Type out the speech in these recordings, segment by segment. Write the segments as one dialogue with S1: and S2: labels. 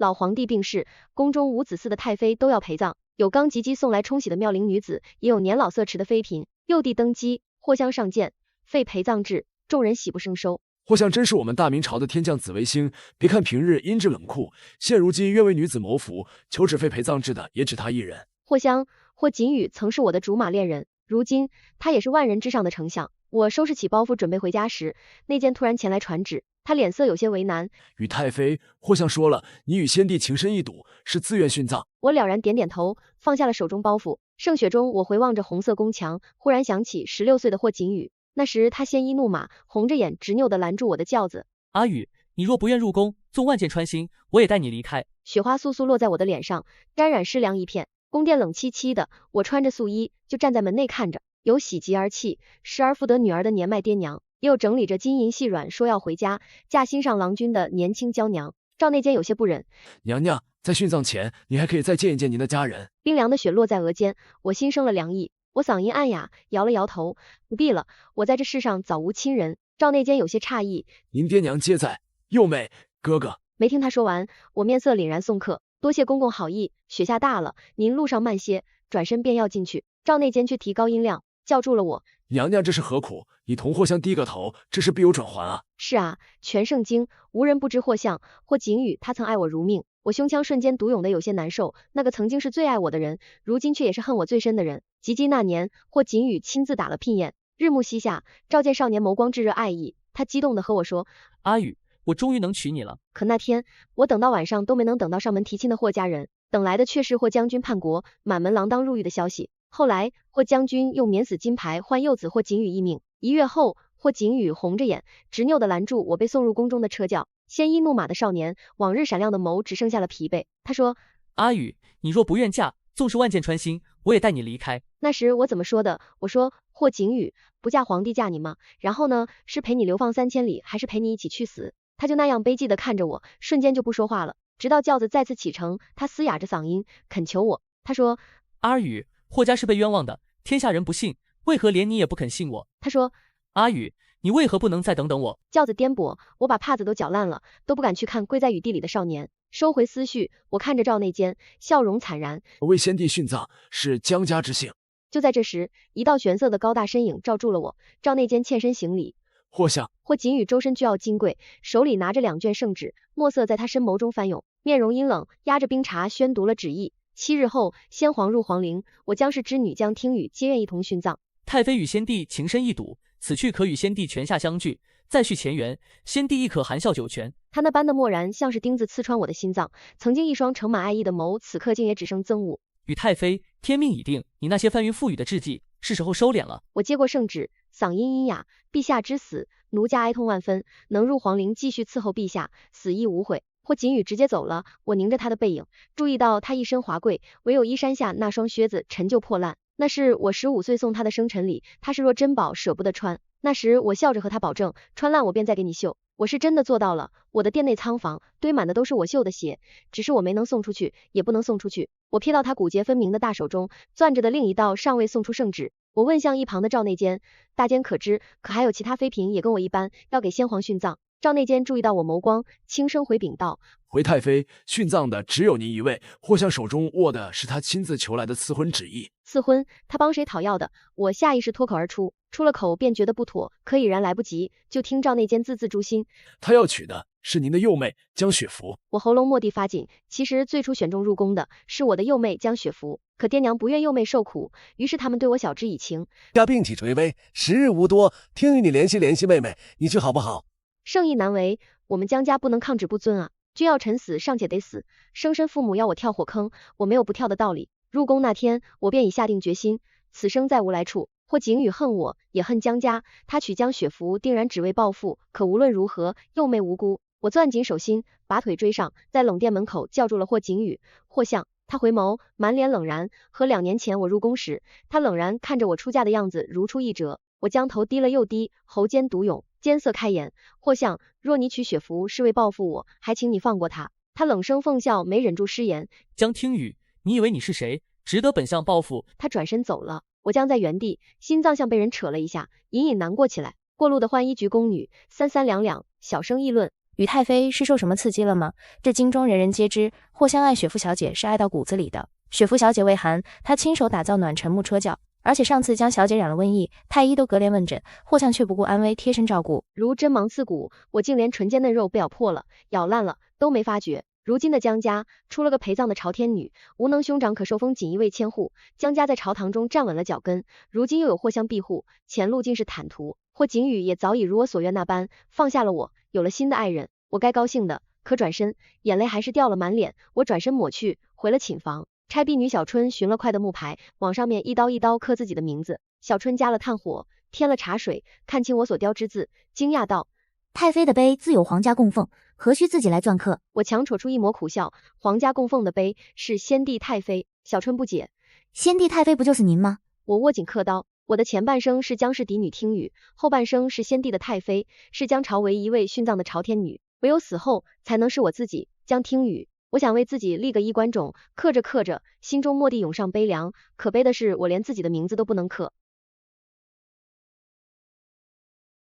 S1: 老皇帝病逝，宫中无子嗣的太妃都要陪葬，有刚及笄送来冲喜的妙龄女子，也有年老色迟的妃嫔。幼帝登基，或相上谏，废陪葬制，众人喜不胜收。
S2: 或相真是我们大明朝的天降紫微星，别看平日阴质冷酷，现如今愿为女子谋福，求只废陪葬制的也只他一人。
S1: 或相或锦羽曾是我的竹马恋人，如今他也是万人之上的丞相。我收拾起包袱准备回家时，内监突然前来传旨，他脸色有些为难。
S2: 与太妃，或相说了，你与先帝情深意笃，是自愿殉葬。
S1: 我了然点点头，放下了手中包袱。盛雪中，我回望着红色宫墙，忽然想起16岁的霍锦羽。那时他鲜衣怒马，红着眼执拗地拦住我的轿子。
S3: 阿宇，你若不愿入宫，纵万箭穿心，我也带你离开。
S1: 雪花簌簌落在我的脸上，沾染湿凉一片。宫殿冷凄凄的，我穿着素衣就站在门内看着，有喜极而泣，失而复得女儿的年迈爹娘，也有整理着金银细软说要回家嫁新上郎君的年轻娇娘。赵内监有些不忍，
S2: 娘娘，在殉葬前，你还可以再见一见您的家人。
S1: 冰凉的雪落在额间，我心生了凉意。我嗓音暗哑，摇了摇头，不必了，我在这世上早无亲人。赵内监有些诧异，
S2: 您爹娘皆在，幼妹哥哥。
S1: 没听他说完，我面色凛然送客，多谢公公好意，雪下大了，您路上慢些。转身便要进去，赵内监却提高音量叫住了我。
S2: 娘娘这是何苦？你同霍相低个头，这事必有转圜啊。
S1: 是啊，全圣经无人不知霍相或锦羽，他曾爱我如命。我胸腔瞬间独涌的有些难受，那个曾经是最爱我的人，如今却也是恨我最深的人。及笄那年，霍锦羽亲自打了聘宴，日暮西下，召见少年眸光炙热爱意，他激动地和我说：
S3: 阿宇，我终于能娶你了。
S1: 可那天我等到晚上都没能等到上门提亲的霍家人，等来的却是霍将军叛国，满门锒铛入狱的消息。后来霍将军用免死金牌换幼子霍锦羽一命，1月后，霍锦羽红着眼，执拗地拦住我被送入宫中的车轿。鲜衣怒马的少年，往日闪亮的眸只剩下了疲惫。他说：
S3: 阿宇，你若不愿嫁，纵使万箭穿心，我也带你离开。
S1: 那时我怎么说的？我说：霍锦羽，不嫁皇帝嫁你吗？然后呢，是陪你流放3000里，还是陪你一起去死？他就那样悲寂地看着我，瞬间就不说话了，直到轿子再次启程，他嘶哑着嗓音恳求我。他说：
S3: 阿宇，霍家是被冤枉的，天下人不信，为何连你也不肯信我？
S1: 他说：
S3: 阿宇，你为何不能再等等我？
S1: 轿子颠簸，我把帕子都搅烂了，都不敢去看跪在雨地里的少年。收回思绪，我看着赵内监，笑容惨然。
S2: 为先帝殉葬是姜家之幸。
S1: 就在这时，一道玄色的高大身影罩住了我。赵内监欠身行礼。
S2: 霍相。
S1: 霍锦羽周身倨傲金贵，手里拿着2卷圣旨，墨色在他深眸中翻涌，面容阴冷，压着冰茶宣读了旨意。7日后，先皇入皇陵，我将氏之女将听雨皆愿一同殉葬。
S3: 太妃与先帝情深意笃，此去可与先帝泉下相聚，再续前缘，先帝亦可含笑九泉。
S1: 他那般的漠然，像是钉子刺穿我的心脏。曾经一双盛满爱意的眸，此刻竟也只剩憎恶。
S3: 与太妃，天命已定，你那些翻云覆雨的志计，是时候收敛了。
S1: 我接过圣旨，嗓音阴哑：陛下之死，奴家哀痛万分，能入皇陵继续伺候陛下，死亦无悔。霍锦羽直接走了，我凝着他的背影，注意到他一身华贵，唯有衣衫下那双靴子陈旧破烂，那是我15岁送他的生辰礼，他视若珍宝，舍不得穿。那时我笑着和他保证，穿烂我便再给你绣。我是真的做到了，我的殿内仓房堆满的都是我绣的鞋，只是我没能送出去，也不能送出去。我瞥到他骨节分明的大手中攥着的另一道尚未送出圣旨，我问向一旁的赵内监：大监可知，可还有其他妃嫔也跟我一般，要给先皇殉葬？赵内监注意到我眸光，轻声回禀道：
S2: 回太妃，殉葬的只有您一位，霍相手中握的是他亲自求来的赐婚旨意。
S1: 赐婚？他帮谁讨要的？我下意识脱口而出，出了口便觉得不妥，可已然来不及，就听赵内监字字诛心：
S2: 他要娶的是您的幼妹江雪芙。
S1: 我喉咙蓦地发紧，其实最初选中入宫的是我的幼妹江雪芙，可爹娘不愿幼妹受苦，于是他们对我晓之以情。
S4: 家病体垂危，时日无多，听与你联系联系妹妹，你去好不好？
S1: 圣意难违，我们江家不能抗旨不遵啊！君要臣死，尚且得死，生身父母要我跳火坑，我没有不跳的道理。入宫那天，我便已下定决心，此生再无来处。或景宇恨我，也恨江家，他娶江雪芙定然只为报复，可无论如何，幼妹无辜。我攥紧手心，拔腿追上，在冷殿门口叫住了霍景宇。霍相。他回眸，满脸冷然，和2年前我入宫时，他冷然看着我出嫁的样子如出一辙。我将头低了又低，喉间独涌，艰涩开言：霍相，若你娶雪芙是为报复我，还请你放过她。他冷声奉笑，没忍住失言：
S3: 江听雨，你以为你是谁，值得本相报复？
S1: 他转身走了，我僵在原地，心脏像被人扯了一下，隐隐难过起来。过路的浣衣局宫女三三两两，小声议论：
S5: 宇太妃是受什么刺激了吗？这京中人人皆知，霍香爱雪妇小姐是爱到骨子里的。雪妇小姐畏寒，她亲手打造暖沉木车轿，而且上次将小姐染了瘟疫，太医都隔帘问诊，霍相却不顾安危贴身照顾。
S1: 如针芒刺骨，我竟连纯洁嫩肉被咬破了、咬烂了都没发觉。如今的江家出了个陪葬的朝天女，无能兄长可受封锦衣卫千户，江家在朝堂中站稳了脚跟，如今又有霍香庇护，前路竟是坦途。霍景宇也早已如我所愿那般放下了我，有了新的爱人，我该高兴的，可转身眼泪还是掉了满脸。我转身抹去，回了寝房。差婢女小春寻了块的木牌，往上面一刀一刀刻自己的名字。小春加了炭火，添了茶水，看清我所雕之字，惊讶道：
S6: 太妃的碑自有皇家供奉，何须自己来篆刻？
S1: 我强戳出一抹苦笑，皇家供奉的碑是先帝太妃。小春不解，
S6: 先帝太妃不就是您吗？
S1: 我握紧刻刀，我的前半生是江氏嫡女听雨，后半生是先帝的太妃，是江朝唯一位殉葬的朝天女，唯有死后才能是我自己，江听雨。我想为自己立个衣冠冢，刻着刻着，心中蓦地涌上悲凉，可悲的是我连自己的名字都不能刻。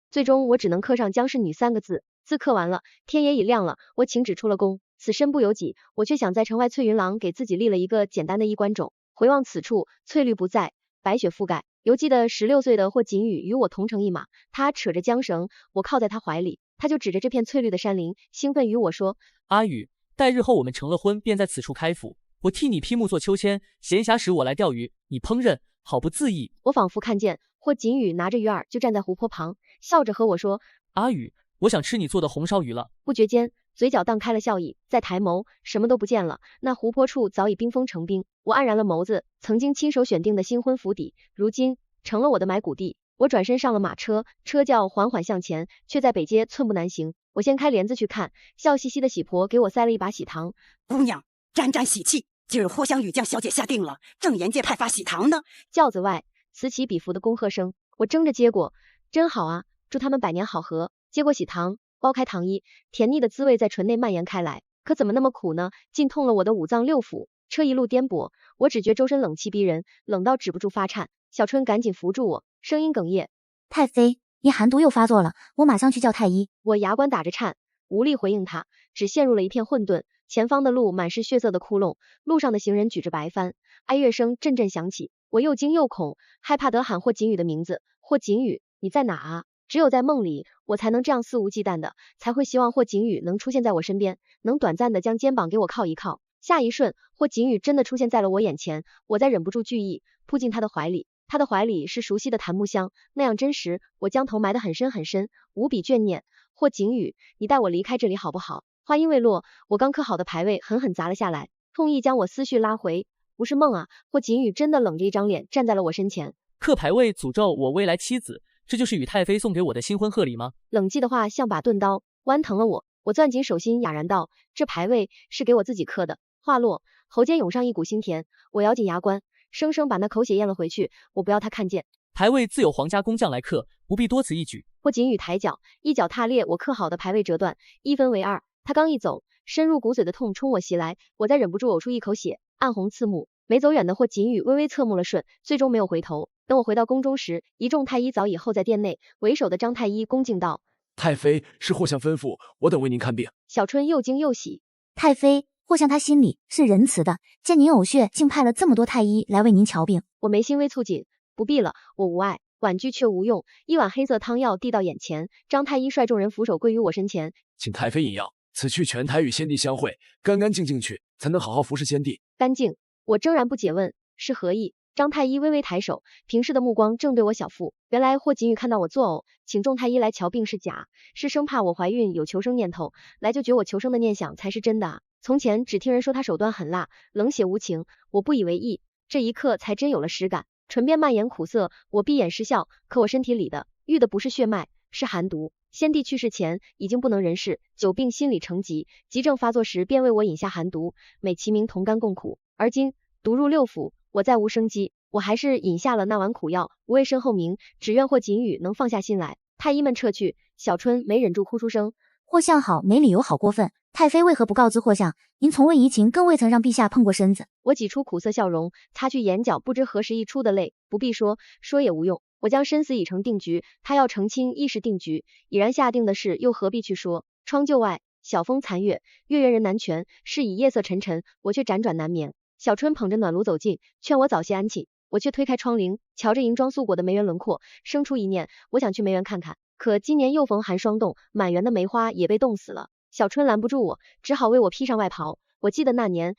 S1: 最终我只能刻上江氏女3个字。字刻完了，天也已亮了，我请旨出了宫。此身不由己，我却想在城外翠云廊给自己立了一个简单的衣冠冢。回望此处，翠绿不在，白雪覆盖。犹记得16岁的霍锦宇与我同乘一马，他扯着缰绳，我靠在他怀里，他就指着这片翠绿的山林，兴奋与我说：
S3: 阿宇，待日后我们成了婚，便在此处开府，我替你劈木做秋千，闲暇时我来钓鱼，你烹饪，好不恣意。
S1: 我仿佛看见霍锦宇拿着鱼饵就站在湖泊旁，笑着和我说：
S3: 阿宇，我想吃你做的红烧鱼了。
S1: 不觉间嘴角荡开了笑意，再抬眸，什么都不见了，那湖泊处早已冰封成冰。我黯然了眸子，曾经亲手选定的新婚府邸，如今成了我的埋骨地。我转身上了马车，车轿缓缓向前，却在北街寸步难行。我掀开帘子去看，笑嘻嘻的喜婆给我塞了一把喜糖。
S7: 姑娘，沾沾喜气，今日霍香雨将小姐下定了，正沿街派发喜糖呢。
S1: 轿子外此起彼伏的恭贺声，我争着接过，真好啊，祝他们百年好合。接过喜糖，剥开糖衣，甜腻的滋味在唇内蔓延开来，可怎么那么苦呢？竟痛了我的五脏六腑。车一路颠簸，我只觉周身冷气逼人，冷到止不住发颤。小春赶紧扶住我，声音哽咽：
S6: 太妃，您寒毒又发作了，我马上去叫太医。
S1: 我牙关打着颤，无力回应他，只陷入了一片混沌。前方的路满是血色的窟窿，路上的行人举着白帆，哀乐声阵阵响起。我又惊又恐，害怕得喊霍锦宇的名字。霍锦宇，你在哪啊？只有在梦里，我才能这样肆无忌惮的，才会希望霍锦宇能出现在我身边，能短暂的将肩膀给我靠一靠。下一瞬，霍锦宇真的出现在了我眼前，我再忍不住惧意，扑进他的怀里。他的怀里是熟悉的檀木香，那样真实，我将头埋得很深很深，无比眷念。霍景宇，你带我离开这里好不好？话音未落，我刚刻好的牌位狠狠砸了下来，痛意将我思绪拉回。不是梦啊，霍景宇真的冷着一张脸站在了我身前。
S3: 刻牌位诅咒我未来妻子，这就是宇太妃送给我的新婚贺礼吗？
S1: 冷寂的话像把钝刀剜疼了我，我攥紧手心哑然道：这牌位是给我自己刻的。话落，喉间涌上一股腥甜，我咬紧牙关，生生把那口血咽了回去，我不要他看见。
S3: 牌位自有皇家工匠来刻，不必多此一举。
S1: 霍锦宇抬脚，一脚踏裂我刻好的牌位，折断，一分为二。他刚一走，深入骨髓的痛冲我袭来，我再忍不住呕出一口血，暗红刺目。没走远的霍锦宇微微侧目了瞬，最终没有回头。等我回到宫中时，一众太医早已候在殿内，为首的张太医恭敬道：
S2: 太妃是霍相吩咐，我等为您看病。
S1: 小春又惊又喜，
S6: 太妃，霍相他心里是仁慈的，见您呕血，竟派了这么多太医来为您瞧病。
S1: 我眉心微蹙紧，不必了，我无碍。婉拒却无用，一碗黑色汤药递到眼前，张太医率众人俯首跪于我身前，
S2: 请太妃饮药，此去全台与先帝相会，干干净净去，才能好好服侍先帝。
S1: 干净？我仍然不解问是何意。张太医微微抬手，平视的目光正对我小腹。原来霍锦宇看到我作呕，请众太医来瞧病是假，是生怕我怀孕有求生念头，来就绝我求生的念想才是真的啊。从前只听人说他手段狠辣，冷血无情，我不以为意，这一刻才真有了实感。唇边蔓延苦涩，我闭眼失笑，可我身体里的郁的不是血脉，是寒毒。先帝去世前已经不能人事，久病心理成疾，急症发作时便为我饮下寒毒，美其名同甘共苦。而今毒入六腑，我再无生机，我还是饮下了那碗苦药，无谓身后名，只愿霍锦宇能放下心来。太医们撤去，小春没忍住哭出声：
S6: 霍相好，没理由好过分，太妃为何不告知霍相？您从未移情，更未曾让陛下碰过身子。
S1: 我挤出苦涩笑容，擦去眼角不知何时溢出的泪。不必说，说也无用。我将生死已成定局，他要成亲亦是定局，已然下定的事，又何必去说？窗旧外，晓风残月，月圆人难全，是以夜色沉沉，我却辗转难眠。小春捧着暖炉走近，劝我早些安寝，我却推开窗棂，瞧着银装素裹的梅园轮廓，生出一念，我想去梅园看看。可今年又逢寒霜冻，满园的梅花也被冻死了。小春拦不住我，只好为我披上外袍。我记得那年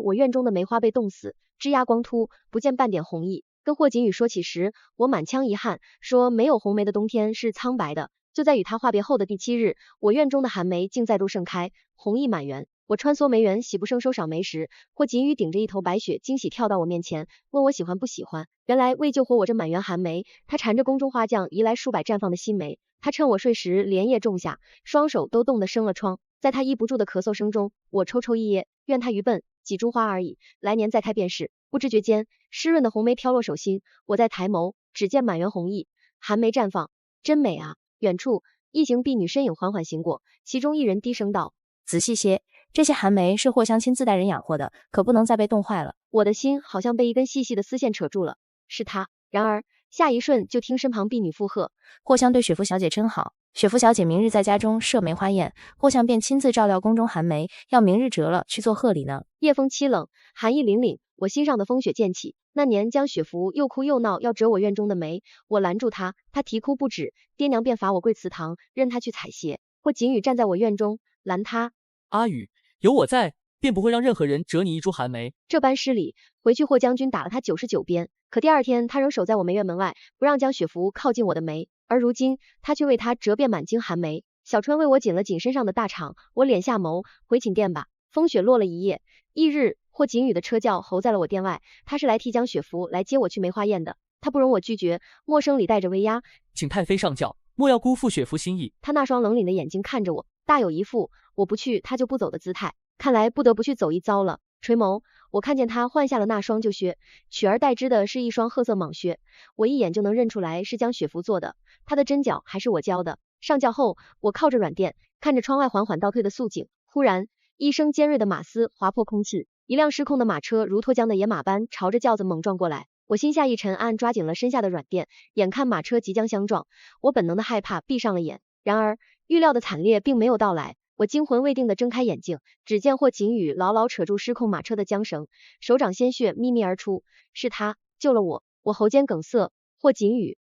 S1: 我院中的梅花被冻死，枝桠光秃，不见半点红意。跟霍锦宇说起时，我满腔遗憾，说没有红梅的冬天是苍白的。就在与他话别后的第7日，我院中的寒梅竟再度盛开，红意满园。我穿梭梅园，喜不胜收赏梅时，霍锦宇顶着一头白雪，惊喜跳到我面前，问我喜欢不喜欢。原来为救活我这满园寒梅，他缠着宫中花匠移来数百绽放的新梅。他趁我睡时连夜种下，双手都冻得生了疮。在他抑不住的咳嗽声中，我抽抽噎噎，怨他愚笨，几株花而已，来年再开便是。不知觉间，湿润的红梅飘落手心，我在抬眸，只见满园红意，寒梅绽放，真美啊！远处，一行婢女身影缓缓行过，其中一人低声道：“
S5: 仔细些，这些寒梅是霍香亲自带人养活的，可不能再被冻坏了。”
S1: 我的心好像被一根细细的丝线扯住了，是他。然而下一瞬就听身旁婢女附和：“
S5: 霍香对雪芙小姐真好。”雪芙小姐明日在家中设梅花宴，霍香便亲自照料宫中寒梅，要明日折了去做贺礼呢。
S1: 夜风凄冷，寒意凛凛，我心上的风雪渐起。那年江雪芙又哭又闹，要折我院中的梅，我拦住她，她啼哭不止，爹娘便罚我跪祠堂，任她去采撷。霍锦宇站在我院中，拦她：“
S3: 阿宇，有我在，便不会让任何人折你一株寒梅。”
S1: 这般失礼，回去霍将军打了他99鞭。可第二天，他仍守在我梅院门外，不让江雪芙靠近我的梅。而如今，他却为他折遍满京寒梅。小春为我紧了紧身上的大氅，我敛下眸，回寝殿吧。风雪落了一夜，翌日，霍锦宇的车轿候在了我殿外，他是来替江雪芙来接我去梅花宴的。他不容我拒绝，默声里带着威压：“
S3: 请太妃上轿，莫要辜负雪芙心意。”
S1: 他那双冷凛的眼睛看着我，大有一副我不去他就不走的姿态，看来不得不去走一遭了。垂眸，我看见他换下了那双旧靴，取而代之的是一双褐色蟒靴，我一眼就能认出来是江雪芙做的，他的针脚还是我教的。上轿后，我靠着软垫，看着窗外缓缓倒退的素景，忽然一声尖锐的马嘶划破空气，一辆失控的马车如脱缰的野马般朝着轿子猛撞过来。我心下一沉，暗抓紧了身下的软垫，眼看马车即将相撞，我本能的害怕，闭上了眼。然而预料的惨烈并没有到来。我惊魂未定地睁开眼睛，只见霍锦宇牢牢扯住失控马车的缰绳，手掌鲜血咪咪而出，是他救了我。我喉间梗塞，霍锦宇。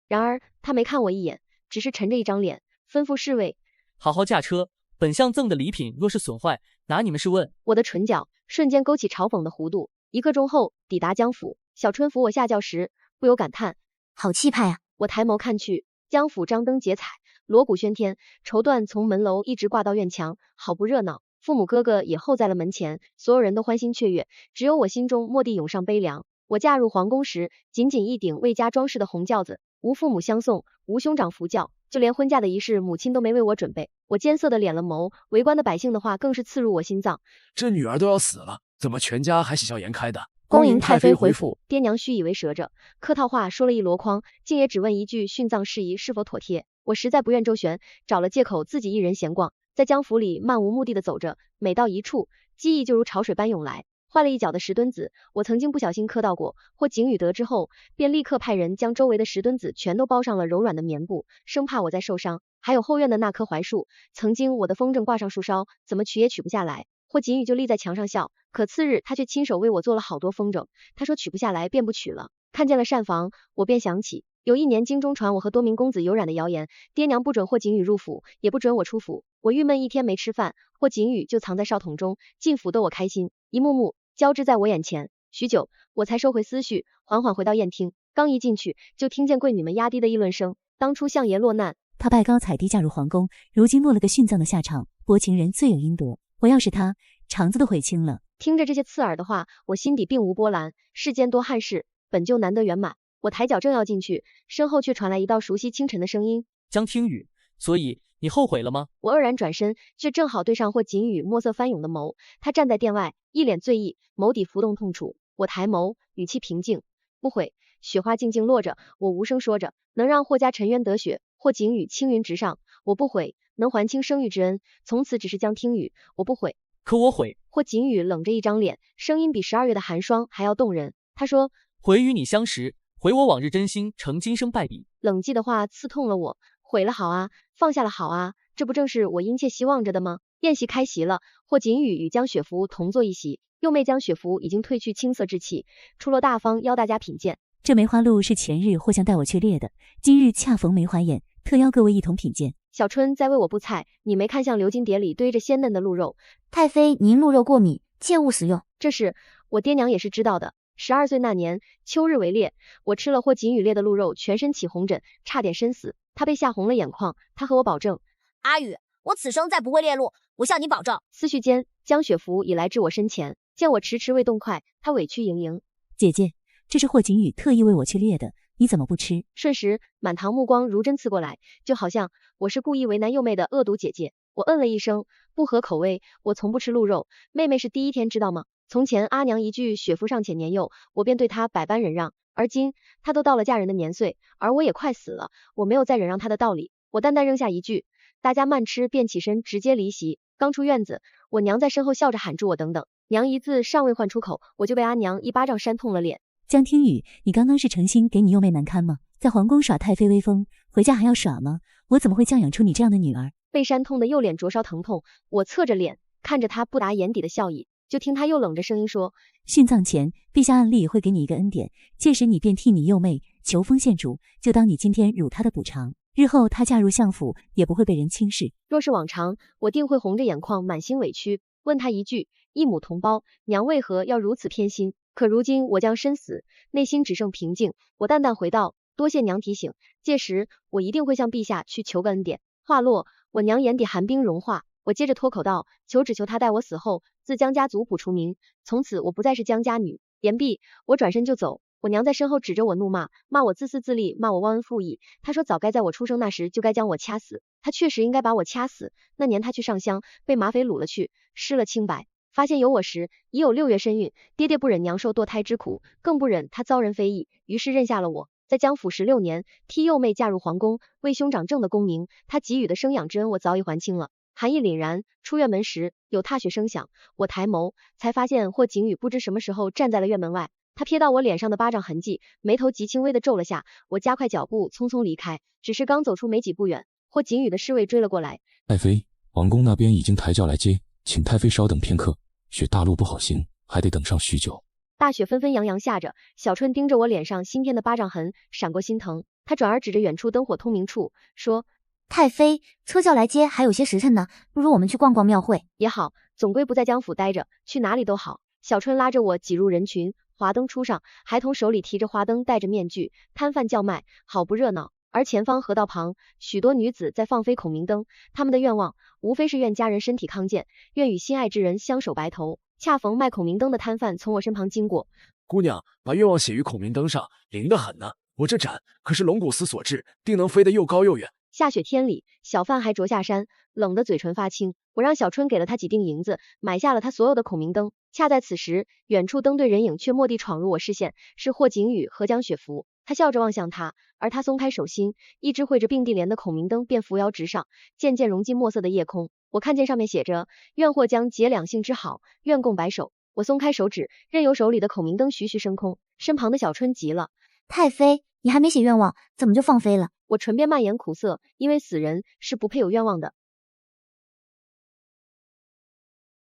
S1: 然而他没看我一眼，只是沉着一张脸，吩咐侍卫：“
S3: 好好驾车，本相赠的礼品若是损坏，拿你们试问。”
S1: 我的唇角瞬间勾起嘲讽的弧度。1刻钟后抵达江府，小春扶我下轿时，不由感叹：“
S6: 好气派啊！”
S1: 我抬眸看去，江府张灯结彩，锣鼓喧天，绸缎从门楼一直挂到院墙，好不热闹。父母哥哥也候在了门前，所有人都欢欣雀跃，只有我心中蓦地涌上悲凉。我嫁入皇宫时，仅仅一顶为家装饰的红轿子，无父母相送，无兄长扶轿，就连婚嫁的仪式，母亲都没为我准备。我艰涩的敛了眸，围观的百姓的话更是刺入我心脏。
S2: 这女儿都要死了，怎么全家还喜笑颜开的？
S5: 恭迎太妃回府。
S1: 爹娘须以为折着，客套话说了一箩筐，竟也只问一句殉葬事宜是否妥帖。我实在不愿周旋，找了借口自己一人闲逛，在江府里漫无目的的走着，每到一处，记忆就如潮水般涌来。坏了一脚的石墩子，我曾经不小心磕到过，或景宇得知后，便立刻派人将周围的石墩子全都包上了柔软的棉布，生怕我再受伤。还有后院的那棵槐树，曾经我的风筝挂上树梢，怎么取也取不下来，或景宇就立在墙上笑。可次日他却亲手为我做了好多风筝，他说取不下来便不取了。看见了膳房，我便想起有一年京中传我和多名公子有染的谣言，爹娘不准霍景宇入府，也不准我出府。我郁闷一天没吃饭，霍景宇就藏在哨筒中，进府逗我开心，一幕幕交织在我眼前。许久，我才收回思绪，缓缓回到宴厅。刚一进去，就听见贵女们压低的议论声。当初相爷落难，
S8: 他拜高踩低嫁入皇宫，如今落了个殉葬的下场，薄情人罪有应得。我要是他，肠子都悔青了。
S1: 听着这些刺耳的话，我心底并无波澜。世间多憾事，本就难得圆满。我抬脚正要进去，身后却传来一道熟悉清晨的声音：“
S3: 江听雨，所以你后悔了吗？”
S1: 我愕然转身，却正好对上霍锦宇墨色翻涌的眸。他站在殿外，一脸醉意，眸底浮动痛楚。我抬眸，语气平静：“不悔。”雪花静静落着，我无声说着：“能让霍家沉冤得雪，霍景宇青云直上，我不悔；能还清生育之恩，从此只是江听雨，我不悔。”
S3: 可我悔。
S1: 霍锦宇冷着一张脸，声音比12月的寒霜还要动人。他说：“
S3: 悔与你相识，悔我往日真心，成今生败笔。”
S1: 冷寂的话刺痛了我。悔了好啊，放下了好啊，这不正是我殷切希望着的吗？宴席开席了，霍锦宇与江雪芙同坐一席，幼妹江雪芙已经褪去青涩之气，出落大方，邀大家品鉴。
S8: 这梅花鹿是前日霍相带我去猎的，今日恰逢梅花宴，特邀各位一同品鉴。
S1: 小春在为我布菜，你没看向鎏金碟里堆着鲜嫩的鹿肉。
S6: 太妃，您鹿肉过敏，切勿食用。
S1: 这事我爹娘也是知道的。12岁那年秋日为猎，我吃了霍锦宇猎的鹿肉，全身起红疹，差点身死。他被吓红了眼眶，他和我保证：
S9: 阿宇，我此生再不会猎鹿，我向你保证。
S1: 思绪间，江雪芙已来至我身前，见我迟迟未动筷，她委屈盈盈：
S8: 姐姐，这是霍锦宇特意为我去猎的，你怎么不吃？
S1: 瞬时满堂目光如针刺过来，就好像我是故意为难幼妹的恶毒姐姐。我嗯了一声，不合口味，我从不吃鹿肉，妹妹是第一天知道吗？从前阿娘一句雪芙尚且年幼，我便对她百般忍让，而今她都到了嫁人的年岁，而我也快死了，我没有再忍让她的道理。我淡淡扔下一句，大家慢吃，便起身直接离席。刚出院子，我娘在身后笑着喊住我等等，娘一字尚未唤出口，我就被阿娘一巴掌扇痛了脸。
S8: 江听雨，你刚刚是诚心给你幼妹难堪吗？在皇宫耍太妃威风，回家还要耍吗？我怎么会降养出你这样的女儿？
S1: 被扇痛的右脸灼烧疼痛，我侧着脸看着他不达眼底的笑意，就听他又冷着声音说：
S8: 殉葬前，陛下按例会给你一个恩典，届时你便替你幼妹求封献主，就当你今天辱她的补偿。日后她嫁入相府，也不会被人轻视。
S1: 若是往常，我定会红着眼眶，满心委屈，问他一句：一母同胞，娘为何要如此偏心？可如今我将身死，内心只剩平静。我淡淡回道：多谢娘提醒，届时我一定会向陛下去求个恩典。话落，我娘眼底寒冰融化，我接着脱口道：只求他待我死后，自江家族谱除名，从此我不再是江家女。言毕，我转身就走。我娘在身后指着我怒骂，骂我自私自利，骂我忘恩负义。她说早该在我出生那时就该将我掐死，她确实应该把我掐死。那年她去上香，被马匪掳了去，失了清白。发现有我时，已有6月身孕，爹爹不忍娘受堕胎之苦，更不忍她遭人非议，于是认下了我。在江府16年，替幼妹嫁入皇宫，为兄长正的功名，他给予的生养之恩我早已还清了。寒意凛然，出院门时有踏雪声响，我抬眸才发现霍景宇不知什么时候站在了院门外。他瞥到我脸上的巴掌痕迹，眉头极轻微的皱了下。我加快脚步，匆匆离开。只是刚走出没几步远，霍景宇的侍卫追了过来。
S10: 太妃，王宫那边已经抬轿来接，请太妃稍等片刻。雪大路不好行，还得等上许久。
S1: 大雪纷纷扬扬下着，小春盯着我脸上新添的巴掌痕，闪过心疼。他转而指着远处灯火通明处，说：
S6: 太妃，车轿来接还有些时辰呢，不如我们去逛逛庙会
S1: 也好，总归不在江府待着，去哪里都好。小春拉着我挤入人群，华灯初上，孩童手里提着花灯，戴着面具，摊贩叫卖，好不热闹。而前方河道旁，许多女子在放飞孔明灯，她们的愿望无非是愿家人身体康健，愿与心爱之人相守白头。恰逢卖孔明灯的摊贩从我身旁经过，
S2: 姑娘，把愿望写于孔明灯上，灵得很呢。我这盏可是龙骨丝所制，定能飞得又高又远。
S1: 下雪天里，小贩还着下山，冷得嘴唇发青。我让小春给了他几锭银子，买下了他所有的孔明灯。恰在此时，远处灯队人影却蓦地闯入我视线，是霍景宇和江雪芙。他笑着望向他，而他松开手心，一只绘着并蒂莲的孔明灯便扶摇直上，渐渐融进墨色的夜空。我看见上面写着：愿霍江结两性之好，愿共白首。我松开手指，任由手里的孔明灯徐徐升空。身旁的小春急了：
S6: 太妃，你还没写愿望，怎么就放飞了？
S1: 我唇边蔓延苦涩，因为死人是不配有愿望的。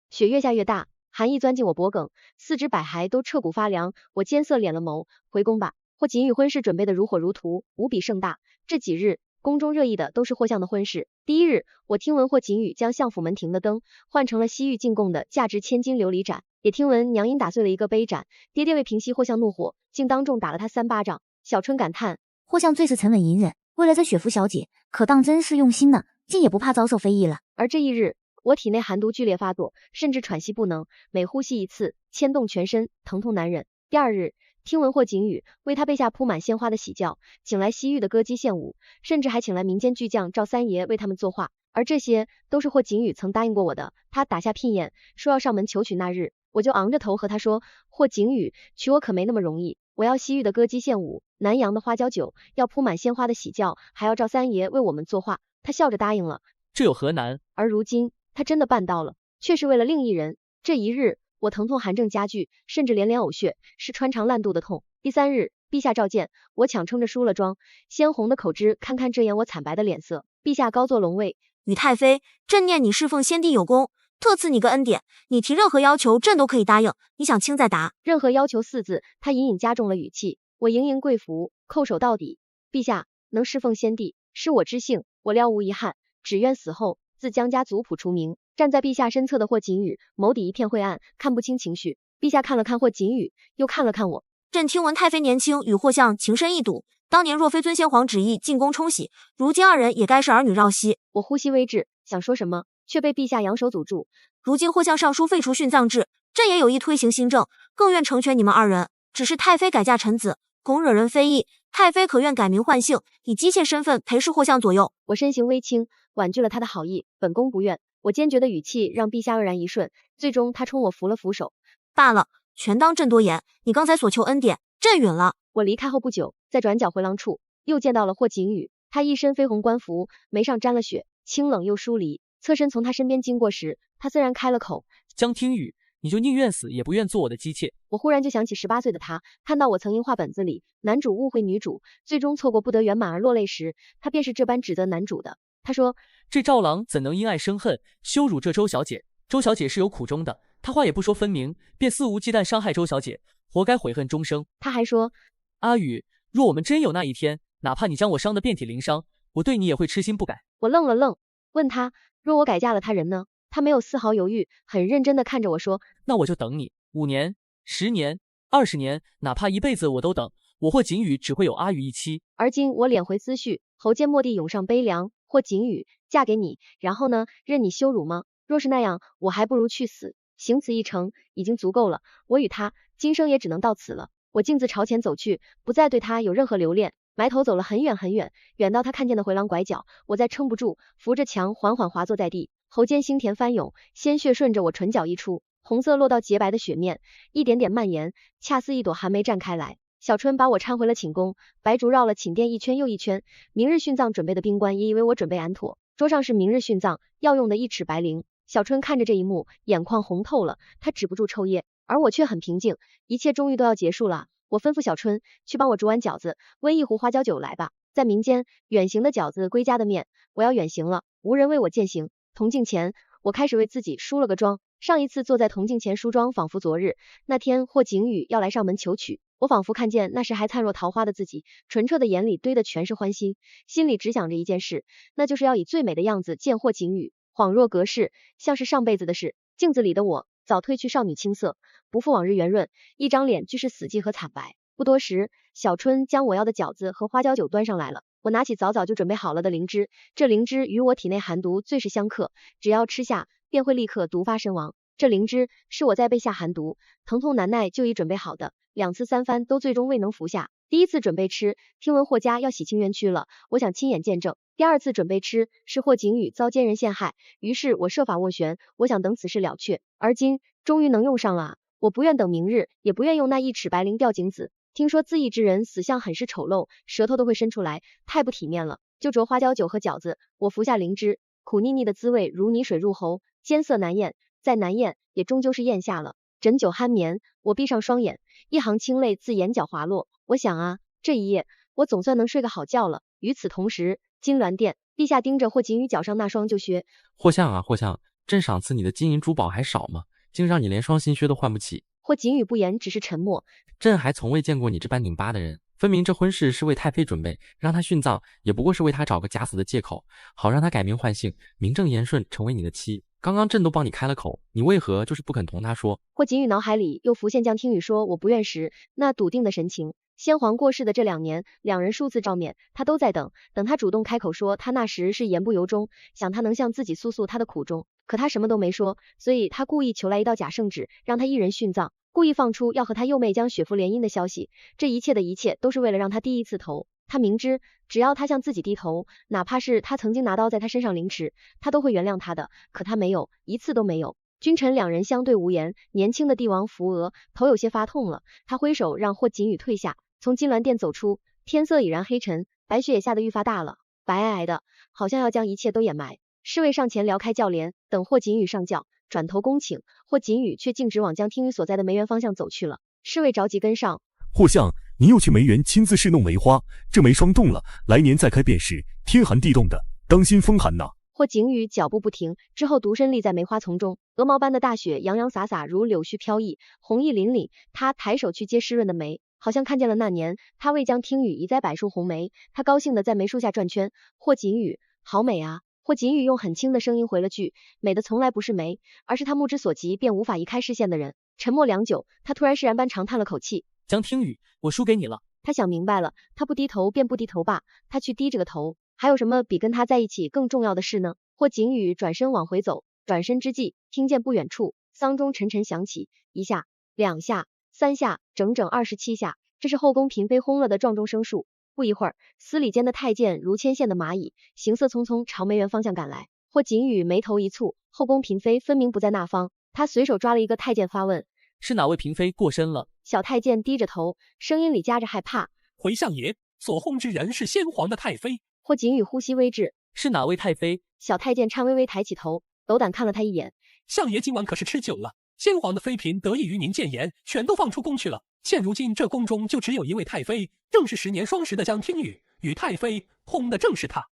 S1: 雪越下越大，寒意钻进我脖颈，四肢百骸都彻骨发凉。我艰涩敛了眸，回宫吧。霍锦宇婚事准备的如火如荼，无比盛大。这几日宫中热议的都是霍相的婚事。第一日，我听闻霍锦宇将相府门庭的灯换成了西域进贡的价值1000金琉璃盏，也听闻娘因打碎了一个杯盏，爹爹为平息霍相怒火，竟当众打了他3巴掌。小春感叹：
S6: 霍相最是沉稳隐忍，为了这雪芙小姐，可当真是用心呢，竟也不怕遭受非议了。
S1: 而这一日，我体内寒毒剧烈发作，甚至喘息不能，每呼吸一次，牵动全身，疼痛难忍。第二日，听闻霍景宇为他备下铺满鲜花的喜轿，请来西域的歌姬献舞，甚至还请来民间巨匠赵三爷为他们作画，而这些都是霍景宇曾答应过我的。他打下聘宴，说要上门求娶那日，我就昂着头和他说：霍景宇，娶我可没那么容易，我要西域的歌姬献舞，南洋的花椒酒，要铺满鲜花的喜轿，还要赵三爷为我们作画。他笑着答应了，
S3: 这有何难？
S1: 而如今他真的办到了，却是为了另一人。这一日，我疼痛寒症加剧，甚至连连呕血，是穿肠烂肚的痛。第3日，陛下召见。我强撑着梳了妆，鲜红的口脂堪堪遮掩我惨白的脸色。陛下高坐龙位，
S9: 宇太妃，朕念你侍奉先帝有功，特赐你个恩典，你提任何要求，朕都可以答应。你想轻再答。
S1: 任何要求4字，他隐隐加重了语气。我盈盈跪服，叩首到底。陛下能侍奉先帝，是我之幸，我料无遗憾，只愿死后自江家族谱除名。站在陛下身侧的霍锦宇，眸底一片晦暗，看不清情绪。陛下看了看霍锦宇，又看了看我。
S9: 朕听闻太妃年轻，与霍相情深意笃。当年若非尊先皇旨意进宫冲喜，如今二人也该是儿女绕膝。
S1: 我呼吸微滞，想说什么，却被陛下扬手阻住。
S9: 如今霍相上书废除殉葬制，朕也有意推行新政，更愿成全你们二人。只是太妃改嫁臣子，恐惹人非议。太妃可愿改名换姓，以姬妾身份陪侍霍相左右？
S1: 我身形微轻，婉拒了他的好意，本宫不愿。我坚决的语气让陛下愕然一瞬，最终他冲我扶了扶手。
S9: 罢了，全当朕多言。你刚才所求恩典，朕允了。
S1: 我离开后不久，在转角回廊处又见到了霍锦宇，他一身绯红官服，眉上沾了血，清冷又疏离。侧身从他身边经过时，他虽然开了口，
S3: 江听雨，你就宁愿死也不愿做我的姬妾。
S1: 我忽然就想起18岁的他，看到我曾因画本子里男主误会女主，最终错过不得圆满而落泪时，他便是这般指责男主的。他说，
S3: 这赵郎怎能因爱生恨，羞辱这周小姐？周小姐是有苦衷的。他话也不说分明，便肆无忌惮伤害周小姐，活该悔恨终生。
S1: 他还说，
S3: 阿宇，若我们真有那一天，哪怕你将我伤得遍体鳞伤，我对你也会痴心不改。
S1: 我愣了愣，问他，若我改嫁了他人呢？他没有丝毫犹豫，很认真地看着我说，
S3: 那我就等你5年、10年、20年，哪怕一辈子我都等。我霍锦宇只会有阿宇一妻。
S1: 而今我敛回思绪，喉间蓦地涌上悲凉。霍锦宇，嫁给你，然后呢？任你羞辱吗？若是那样，我还不如去死。行此一程已经足够了，我与他今生也只能到此了。我径自朝前走去，不再对他有任何留恋，埋头走了很远很远，远到他看见的回廊拐角，我再撑不住，扶着墙缓缓滑坐在地，喉间腥甜翻涌，鲜血顺着我唇角溢出，红色落到洁白的雪面，一点点蔓延，恰似一朵寒梅绽开来。小春把我搀回了寝宫，白烛绕了寝殿一圈又一圈。明日殉葬准备的兵官也以为我准备安妥，桌上是明日殉葬要用的1尺白绫。小春看着这一幕，眼眶红透了，他止不住抽噎，而我却很平静，一切终于都要结束了。我吩咐小春去帮我煮碗饺子，煨一壶花椒酒来吧。在民间，远行的饺子归家的面，我要远行了，无人为我饯行。铜镜前，我开始为自己梳了个妆。上一次坐在铜镜前梳妆，仿佛昨日。那天霍景宇要来上门求娶，我仿佛看见那时还灿若桃花的自己，纯澈的眼里堆的全是欢心，心里只想着一件事，那就是要以最美的样子见霍景宇。恍若隔世，像是上辈子的事。镜子里的我早褪去少女青涩，不复往日圆润，一张脸俱是死寂和惨白。不多时，小春将我要的饺子和花椒酒端上来了。我拿起早早就准备好了的灵芝，这灵芝与我体内寒毒最是相克，只要吃下便会立刻毒发身亡。这灵芝是我在被下寒毒，疼痛难耐就已准备好的，2次3番都最终未能服下。第1次准备吃，听闻霍家要洗清冤屈了，我想亲眼见证。第2次准备吃，是霍景宇遭奸人陷害，于是我设法斡旋，我想等此事了却。而今终于能用上了，我不愿等明日，也不愿用那1尺白绫吊颈子。听说自缢之人死相很是丑陋，舌头都会伸出来，太不体面了。就着花椒酒和饺子，我服下灵芝，苦腻腻的滋味如泥水入喉，艰涩难咽，再难咽也终究是咽下了。枕酒酣眠，我闭上双眼，一行清泪自眼角滑落。我想啊，这一夜我总算能睡个好觉了。与此同时，金銮殿，陛下盯着霍锦宇脚上那双旧靴。
S11: 霍相啊，霍相，朕赏赐你的金银珠宝还少吗？竟让你连双新靴都换不起。
S1: 霍锦宇不言，只是沉默。
S11: 朕还从未见过你这般拧巴的人，分明这婚事是为太妃准备，让她殉葬也不过是为她找个假死的借口，好让她改名换姓，名正言顺成为你的妻。刚刚朕都帮你开了口，你为何就是不肯同他说？
S1: 霍锦宇脑海里又浮现江听雨说我不愿时那笃定的神情。先皇过世的这2年，2人数次照面，他都在等他主动开口说他那时是言不由衷，想他能向自己诉诉他的苦衷，可他什么都没说，所以他故意求来一道假圣旨，让他一人殉葬，故意放出要和他幼妹将血妇联姻的消息。这一切的一切都是为了让他第1次投。他明知只要他向自己低头，哪怕是他曾经拿刀在他身上凌迟，他都会原谅他的，可他没有，一次都没有。君臣2人相对无言，年轻的帝王扶额，头有些发痛了，他挥手让霍锦宇退下，从金銮殿走出，天色已然黑沉，白雪也下得愈发大了，白皑皑的，好像要将一切都掩埋。侍卫上前撩开轿帘，等霍锦宇上轿，转头恭请，霍锦宇却径直往江听雨所在的梅园方向走去了。侍卫着急跟上。
S12: 霍相，你又去梅园亲自试弄梅花，这梅霜冻了，来年再开便是，天寒地冻的，当心风寒呐。
S1: 霍景宇脚步不停，之后独身立在梅花丛中，鹅毛般的大雪洋洋洒洒如柳絮飘逸，红意凛凛。他抬手去接湿润的梅，好像看见了那年他为江听雨移栽柏树红梅，他高兴地在梅树下转圈。霍景宇，好美啊！霍景宇用很轻的声音回了句，美的从来不是梅，而是他目之所及便无法移开视线的人。沉默良久，他突然释然般长叹了口气，
S3: 江听雨，我输给你了。
S1: 他想明白了，他不低头便不低头吧，他去低着个头，还有什么比跟他在一起更重要的事呢？霍景宇转身往回走，转身之际，听见不远处丧钟沉沉响起，一下、两下、三下，整整27下，这是后宫嫔妃轰了的撞钟声数。不一会儿，司礼监的太监如牵线的蚂蚁，行色匆匆朝梅园方向赶来。霍景宇眉头一蹙，后宫嫔妃分明不在那方，他随手抓了一个太监发问：
S3: 是哪位嫔妃过身了？
S1: 小太监低着头，声音里夹着害怕：
S13: 回相爷，所轰之人是先皇的太妃。
S1: 霍景宇呼吸微滞：
S3: 是哪位太妃？
S1: 小太监颤巍巍抬起头，斗胆看了他一眼：
S13: 相爷今晚可是吃酒了？先皇的妃嫔得益于您谏言，全都放出宫去了。现如今这宫中就只有一位太妃，正是10年双10的江听雨，与太妃轰的正是她。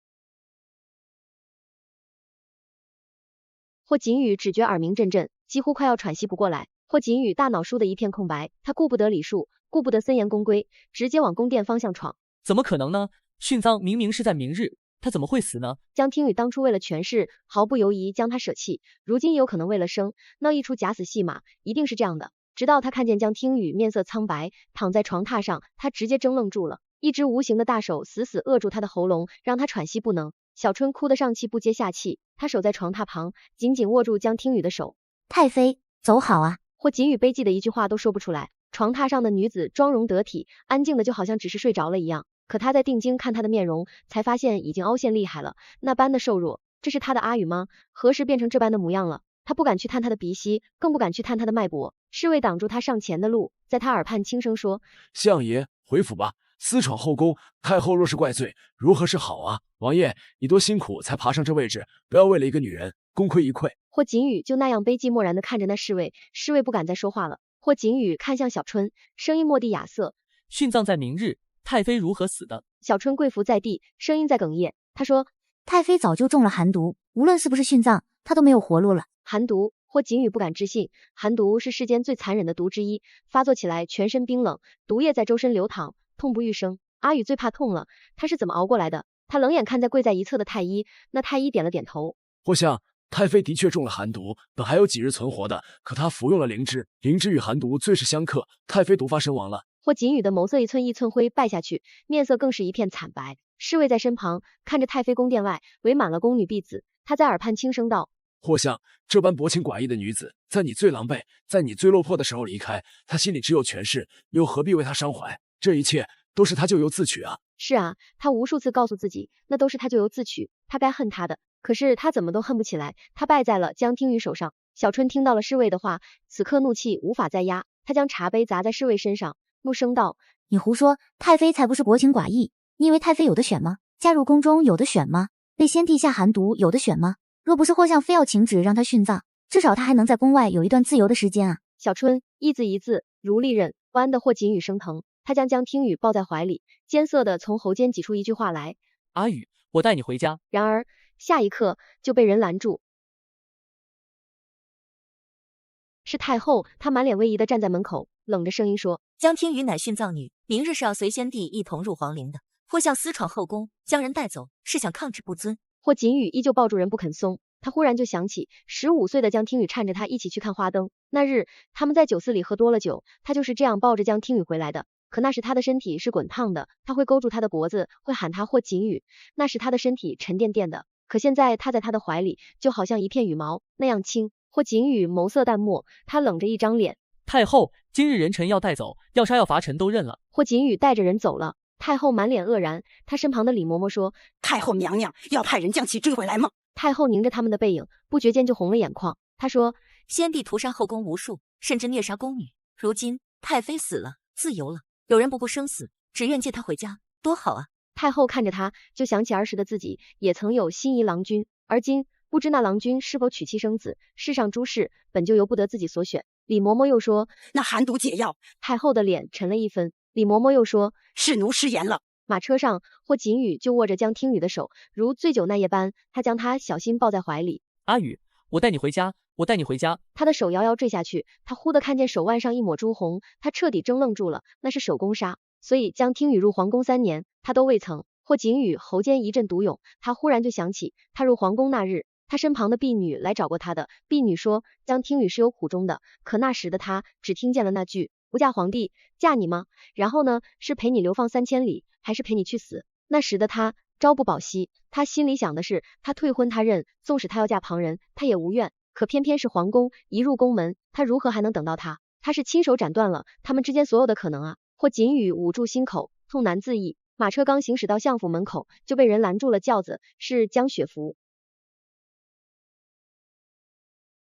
S1: 霍景宇只觉耳鸣阵阵，几乎快要喘息不过来。霍景宇大脑输的一片空白，他顾不得礼数，顾不得森严公规，直接往宫殿方向闯。
S3: 怎么可能呢？殉葬明明是在明日，他怎么会死呢？
S1: 江听雨当初为了权势，毫不犹疑将他舍弃，如今有可能为了生，闹一出假死戏码，一定是这样的。直到他看见江听雨面色苍白，躺在床榻上，他直接怔愣住了，一只无形的大手死死扼住他的喉咙，让他喘息不能。小春哭得上气不接下气，他守在床榻旁，紧紧握住江听雨的手。
S6: 太妃，走好啊！
S1: 霍景宇悲寂的一句话都说不出来。床榻上的女子妆容得体，安静的就好像只是睡着了一样。可他在定睛看她的面容，才发现已经凹陷厉害了，那般的瘦弱。这是他的阿宇吗？何时变成这般的模样了？他不敢去探他的鼻息，更不敢去探他的脉搏。侍卫挡住他上前的路，在他耳畔轻声说：
S2: 相爷，回府吧，私闯后宫，太后若是怪罪，如何是好啊？王爷，你多辛苦才爬上这位置，不要为了一个女人功亏一篑。
S1: 霍景宇就那样悲寂漠然地看着那侍卫，侍卫不敢再说话了。霍景宇看向小春，声音蓦地哑涩：
S3: 殉葬在明日，太妃如何死的？
S1: 小春跪伏在地，声音在哽咽。他说：
S6: 太妃早就中了寒毒，无论是不是殉葬，她都没有活路了。
S1: 寒毒？霍景宇不敢置信，寒毒是世间最残忍的毒之一，发作起来全身冰冷，毒液在周身流淌，痛不欲生。阿宇最怕痛了，他是怎么熬过来的？他冷眼看在跪在一侧的太医，那太医点了点头。
S2: 霍相，太妃的确中了寒毒，本还有几日存活的，可她服用了灵芝，灵芝与寒毒最是相克，太妃毒发身亡了。
S1: 霍景宇的眸色一寸一寸灰败下去，面色更是一片惨白。侍卫在身旁看着太妃宫殿外围满了宫女婢子，他在耳畔轻声道：
S2: 霍相，这般薄情寡义的女子，在你最狼狈，在你最落魄的时候离开，她心里只有权势，又何必为她伤怀？这一切都是她咎由自取啊！
S1: 是啊，他无数次告诉自己，那都是他咎由自取，他该恨他的。可是他怎么都恨不起来，他败在了江听雨手上。小春听到了侍卫的话，此刻怒气无法再压，他将茶杯砸在侍卫身上，怒声道：
S6: 你胡说，太妃才不是薄情寡义，你以为太妃有的选吗？嫁入宫中有的选吗？被先帝下寒毒有的选吗？若不是霍相非要请旨让他殉葬，至少他还能在宫外有一段自由的时间啊！
S1: 小春一字一字如利刃，剜得霍景宇生疼。他将江听雨抱在怀里，艰涩的从喉间挤出一句话来：
S3: 阿宇，我带你回家。
S1: 然而下一刻就被人拦住，是太后。她满脸威仪的站在门口，冷着声音说：
S14: 江听雨乃殉葬女，明日是要随先帝一同入皇陵的。霍相私闯后宫，将人带走，是想抗旨不遵。
S1: 霍景宇依旧抱住人不肯松，他忽然就想起15岁的江听雨搀着他一起去看花灯，那日他们在酒肆里喝多了酒，他就是这样抱着江听雨回来的。可那时他的身体是滚烫的，他会勾住他的脖子，会喊他霍景宇，那时他的身体沉甸甸的。可现在他在他的怀里，就好像一片羽毛那样轻。霍景宇眸色淡漠，他冷着一张脸：
S3: 太后，今日人臣要带走，要杀要罚臣都认了。
S1: 霍景宇带着人走了。太后满脸愕然，他身旁的李嬷嬷说：
S7: 太后娘娘要派人将其追回来吗？
S1: 太后凝着他们的背影，不觉间就红了眼眶。她说：
S14: 先帝屠杀后宫无数，甚至虐杀宫女，如今太妃死了，自由了，有人不顾生死，只愿接她回家，多好啊！
S1: 太后看着他，就想起儿时的自己也曾有心仪郎君，而今不知那郎君是否娶妻生子，世上诸事本就由不得自己所选。李嬷嬷又说：
S7: 那寒毒解药。
S1: 太后的脸沉了一分，李嬷嬷又说，
S7: 是奴失言了。
S1: 马车上，霍锦宇就握着江听雨的手，如醉酒那夜般，他将她小心抱在怀里。
S3: 阿雨，我带你回家，我带你回家。
S1: 他的手摇摇坠下去，他忽地看见手腕上一抹朱红，他彻底怔愣住了，那是手工纱。所以江听雨入皇宫3年，他都未曾。霍锦宇喉间一阵独涌，他忽然就想起，他入皇宫那日，他身旁的婢女来找过他的，婢女说江听雨是有苦衷的，可那时的他只听见了那句不嫁皇帝，嫁你吗？然后呢，是陪你流放3000里，还是陪你去死？那时的他朝不保夕，他心里想的是，他退婚他认，纵使他要嫁旁人，他也无怨。可偏偏是皇宫，一入宫门，他如何还能等到他？他是亲手斩断了他们之间所有的可能啊！霍锦宇捂住心口，痛难自抑。马车刚行驶到相府门口，就被人拦住了轿子，是江雪芙。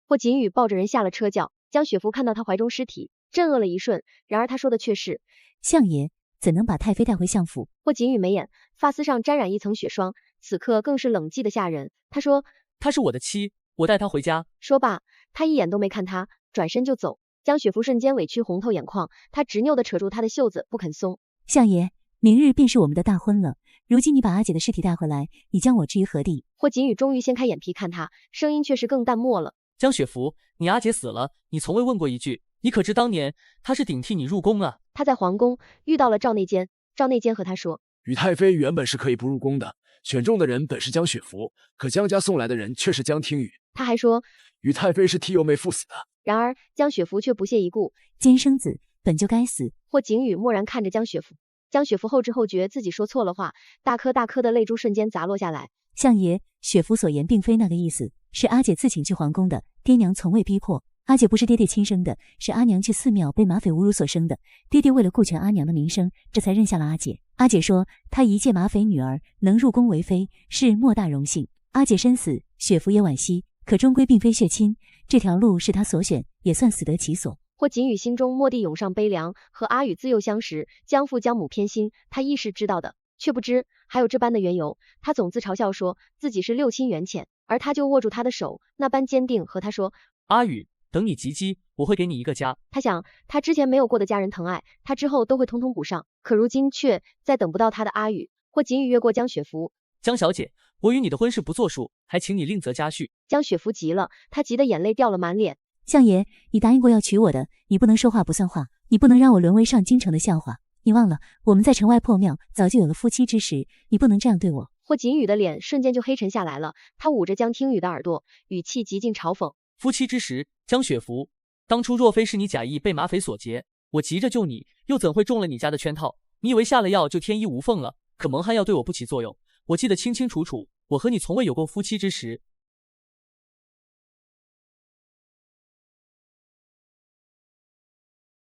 S1: 霍锦宇抱着人下了车轿，江雪芙看到他怀中尸体，震愕了一瞬，然而他说的却是：
S8: 相爷怎能把太妃带回相府？
S1: 霍锦宇眉眼，发丝上沾染一层血霜，此刻更是冷寂的吓人。他说：
S3: 她是我的妻，我带她回家。
S1: 说罢，他一眼都没看他，转身就走。江雪芙瞬间委屈红透眼眶，她执拗地扯住他的袖子不肯松。
S8: 相爷，明日便是我们的大婚了，如今你把阿姐的尸体带回来，你将我置于何地？
S1: 霍锦宇终于掀开眼皮看他，声音却是更淡漠了。
S3: 江雪芙，你阿姐死了，你从未问过一句，你可知当年她是顶替你入宫啊？
S1: 他在皇宫遇到了赵内监，赵内监和他说，
S2: 宇太妃原本是可以不入宫的，选中的人本是江雪芙，可江家送来的人却是江听雨。
S1: 他还说，
S2: 宇太妃是替幼妹赴死的。
S1: 然而江雪芙却不屑一顾，
S8: 奸生子本就该死。
S1: 霍锦宇默然看着江雪芙，江雪芙后知后觉自己说错了话，大颗大颗的泪珠瞬间砸落下来。
S8: 相爷，雪芙所言并非那个意思，是阿姐自请去皇宫的，爹娘从未逼迫。阿姐不是爹爹亲生的，是阿娘去寺庙被马匪侮辱所生的。爹爹为了顾全阿娘的名声，这才认下了阿姐。阿姐说，她一介马匪女儿能入宫为妃，是莫大荣幸。阿姐身死，雪芙也惋惜，可终归并非血亲，这条路是她所选，也算死得其所。
S1: 霍锦宇心中蓦地涌上悲凉，和阿宇自幼相识，江父江母偏心，他亦是知道的，却不知还有这般的缘由。他总自嘲笑说自己是六亲缘浅，而他就握住他的手，那般坚定，和他说，
S3: 阿宇，等你及笄，我会给你一个家。
S1: 他想，他之前没有过的家人疼爱，他之后都会通通补上，可如今却再等不到他的阿宇。霍锦宇越过江雪芙，
S3: 江小姐，我与你的婚事不作数，还请你另择家婿。
S1: 江雪芙急了，她急得眼泪掉了满脸。
S8: 相爷，你答应过要娶我的，你不能说话不算话，你不能让我沦为上京城的笑话。你忘了，我们在城外破庙早就有了夫妻之实，你不能这样对我。
S1: 霍锦宇的脸瞬间就黑沉下来了，他捂着江听雨的耳朵，语气极尽嘲讽。
S3: 夫妻之实，江雪芙，当初若非是你假意被马匪所劫，我急着救你，又怎会中了你家的圈套？你以为下了药就天衣无缝了？可蒙汗药对我不起作用，我记得清清楚楚，我和你从未有过夫妻之实。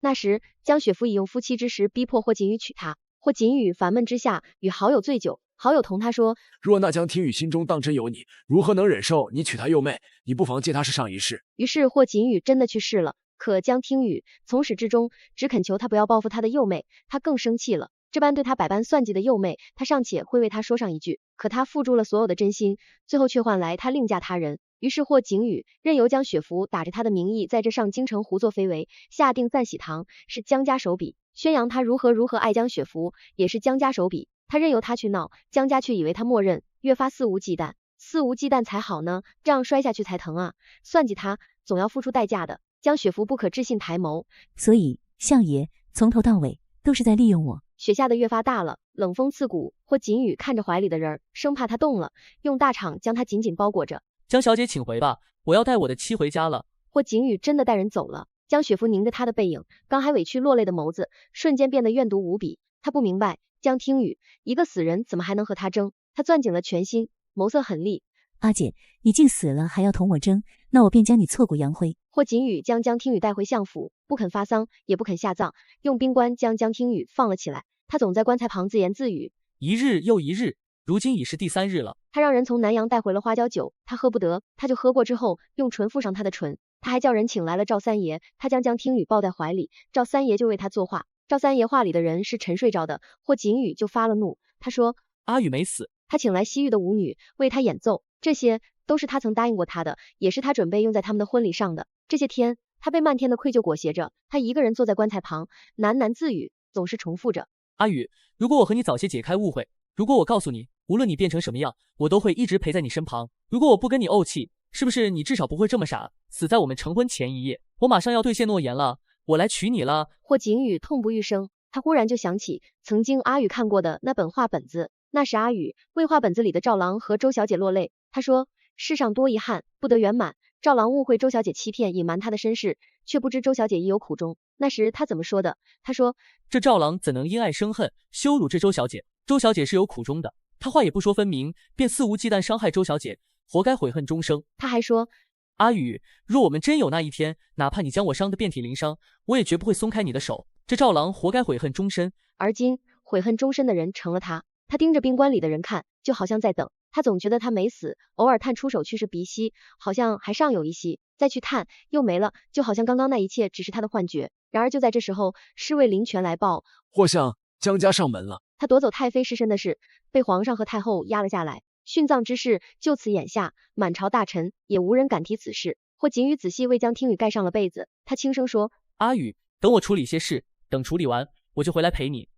S1: 那时江雪芙已用夫妻之实逼迫霍锦宇娶她，霍锦宇烦闷之下与好友醉酒，好友同他说，
S2: 若那江听雨心中当真有你，如何能忍受你娶她幼妹？你不妨借她试上一试。
S1: 于是霍锦宇真的去试了，可江听雨从始至终只恳求他不要报复他的幼妹，他更生气了。这般对他百般算计的幼妹，他尚且会为他说上一句，可他付诸了所有的真心，最后却换来他另嫁他人。于是霍锦宇任由江雪芙打着他的名义在这上京城胡作非为，下定赞喜堂，是江家手笔，宣扬他如何爱江雪芙，也是江家手笔。他任由他去闹，江家却以为他默认，越发肆无忌惮。肆无忌惮才好呢，这样摔下去才疼啊！算计他总要付出代价的。江雪芙不可置信抬眸，
S8: 所以相爷从头到尾都是在利用我。
S1: 雪下的越发大了，冷风刺骨。霍锦宇看着怀里的人，生怕他动了，用大氅将他紧紧包裹着。
S3: 江小姐请回吧，我要带我的妻回家了。
S1: 霍锦宇真的带人走了。江雪芙凝着他的背影，刚还委屈落泪的眸子瞬间变得怨毒无比。他不明白江听雨一个死人怎么还能和他争，他攥紧了拳心，眸色狠厉。
S8: 阿姐，你竟死了还要同我争，那我便将你挫骨扬灰。
S1: 霍锦宇将江听雨带回相府，不肯发丧，也不肯下葬，用冰棺将江听雨放了起来。他总在棺材旁自言自语，
S3: 一日又一日，如今已是第3日了。
S1: 他让人从南阳带回了花椒酒，他喝不得，他就喝过之后用唇附上他的唇。他还叫人请来了赵三爷，他将江听雨抱在怀里，赵三爷就为他作画。赵三爷画里的人是沉睡着的，霍锦宇就发了怒，他说
S3: 阿雨没死。
S1: 他请来西域的舞女为他演奏，这些都是他曾答应过他的，也是他准备用在他们的婚礼上的。这些天他被漫天的愧疚裹挟着，他一个人坐在棺材旁喃喃自语，总是重复着。
S3: 阿宇，如果我和你早些解开误会，如果我告诉你，无论你变成什么样，我都会一直陪在你身旁，如果我不跟你怄气，是不是你至少不会这么傻，死在我们成婚前一夜？我马上要兑现诺言了，我来娶你了。
S1: 霍景宇痛不欲生，他忽然就想起曾经阿宇看过的那本画本子，那时阿宇为画本子里的赵郎和周小姐落泪。他说，世上多遗憾，不得圆满。赵郎误会周小姐欺骗，隐瞒他的身世，却不知周小姐亦有苦衷。那时他怎么说的？他说，
S3: 这赵郎怎能因爱生恨，羞辱这周小姐？周小姐是有苦衷的。他话也不说分明，便肆无忌惮伤害周小姐，活该悔恨终生。
S1: 他还说，
S3: 阿宇，若我们真有那一天，哪怕你将我伤得遍体鳞伤，我也绝不会松开你的手。这赵郎活该悔恨终身。
S1: 而今悔恨终身的人成了他。他盯着冰棺里的人看，就好像在等。他总觉得他没死，偶尔探出手去是鼻息，好像还尚有一息，再去探又没了，就好像刚刚那一切只是他的幻觉。然而就在这时候，侍卫林泉来报，
S2: 霍相，江家上门了。
S1: 他夺走太妃尸身的事被皇上和太后压了下来，殉葬之事就此眼下，满朝大臣也无人敢提此事。霍景宇仔细为江听雨盖上了被子，他轻声说，
S3: 阿宇，等我处理些事，等处理完我就回来陪你。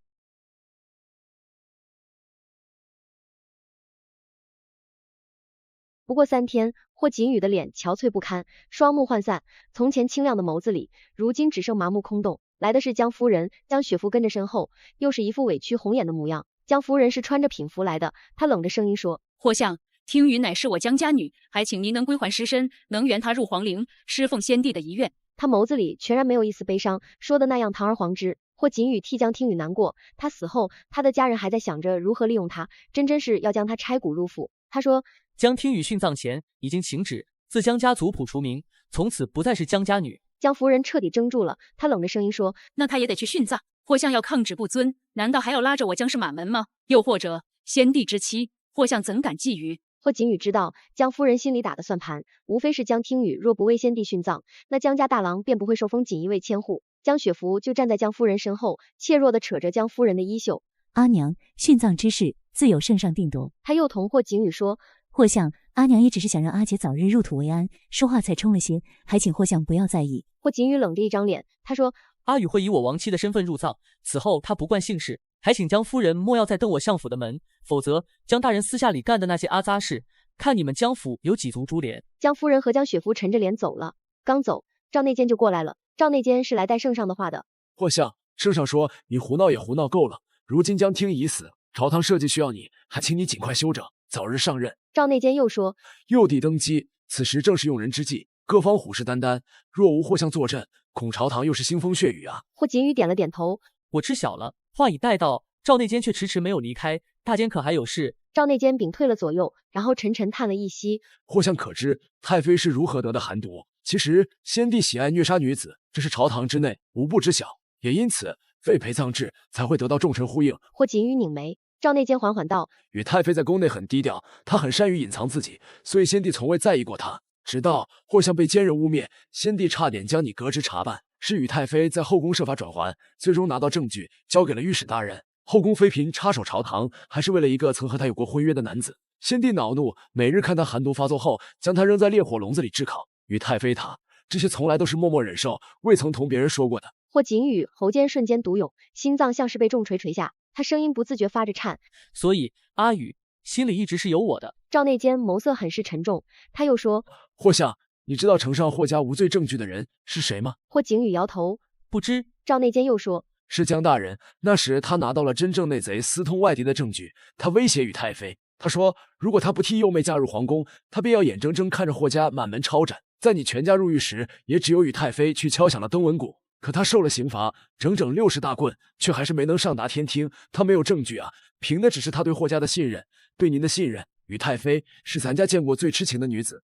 S1: 不过3天，霍景宇的脸憔悴不堪，双目涣散，从前清亮的眸子里，如今只剩麻木空洞。来的是江夫人，江雪芙跟着身后，又是一副委屈红眼的模样。江夫人是穿着品服来的，她冷着声音说，
S15: 霍相，听雨乃是我江家女，还请您能归还尸身，能圆她入皇陵，侍奉先帝的遗愿。
S1: 她眸子里全然没有一丝悲伤，说的那样堂而皇之。霍景宇替江听雨难过，他死后，他的家人还在想着如何利用他，真是要将他拆骨入腹。他说，
S3: 江听雨殉葬前已经请旨，自江家族谱除名，从此不再是江家女。
S1: 江夫人彻底怔住了，她冷着声音说，
S15: 那她也得去殉葬。霍相要抗旨不遵，难道还要拉着我江氏满门吗？又或者先帝之妻，霍相怎敢觊觎？
S1: 霍景宇知道江夫人心里打的算盘，无非是江听雨若不为先帝殉葬，那江家大郎便不会受封锦衣卫千户。江雪芙就站在江夫人身后，怯弱地扯着江夫人的衣袖。
S8: 阿娘，殉葬之事自有圣上定夺。
S1: 他又同霍景宇说，
S8: 霍相，阿娘也只是想让阿姐早日入土为安，说话才冲了些，还请霍相不要在意。
S1: 霍景宇冷着一张脸，他说，
S3: 阿宇会以我亡妻的身份入葬，此后他不惯姓氏，还请江夫人莫要再登我相府的门，否则江大人私下里干的那些阿杂事，看你们江府有几足株连。
S1: 江夫人和江雪芙沉着脸走了，刚走，赵内监就过来了。赵内监是来带圣上的话的。
S2: 霍相，圣上说你胡闹也胡闹够了，如今江听已死，朝堂社稷需要你，还请你尽快休整，早日上任。
S1: 赵内监又说，
S2: 幼帝登基，此时正是用人之际，各方虎视眈眈，若无霍相坐镇，恐朝堂又是腥风血雨啊。
S1: 霍景宇点了点头，
S3: 我知晓了。话已带到，赵内监却迟迟没有离开，大监可还有事？
S1: 赵内监屏退了左右，然后沉沉叹了一息。
S2: 霍相可知太妃是如何得的寒毒？其实先帝喜爱虐杀女子，这是朝堂之内无不知晓，也因此废陪葬制才会得到众臣呼应。
S1: 霍景宇拧眉，赵内监缓缓道，
S2: 与太妃在宫内很低调，她很善于隐藏自己，所以先帝从未在意过她。直到霍相被奸人污蔑，先帝差点将你革职查办，是与太妃在后宫设法转圜，最终拿到证据交给了御史大人。后宫妃嫔插手朝堂，还是为了一个曾和他有过婚约的男子。先帝恼怒，每日看他寒毒发作后，将他扔在烈火笼子里炙烤。与太妃他这些从来都是默默忍受，未曾同别人说过的。
S1: 霍景宇喉间瞬间独涌，心脏像是被重锤锤下，他声音不自觉发着颤。
S3: 所以阿宇心里一直是有我的。
S1: 赵内监眸色很是沉重，他又说，
S2: 霍相，你知道呈上霍家无罪证据的人是谁吗？
S1: 霍景宇摇头，
S3: 不知。
S1: 赵内监又说，
S2: 是江大人。那时他拿到了真正内贼私通外敌的证据，他威胁与太妃，他说如果他不替幼妹嫁入皇宫，他便要眼睁睁看着霍家满门抄斩。在你全家入狱时，也只有与太妃去敲响了登闻鼓，可他受了刑罚，整整60大棍，却还是没能上达天听。他没有证据啊，凭的只是他对霍家的信任，对您的信任。与太妃是咱家见过最痴情的女子。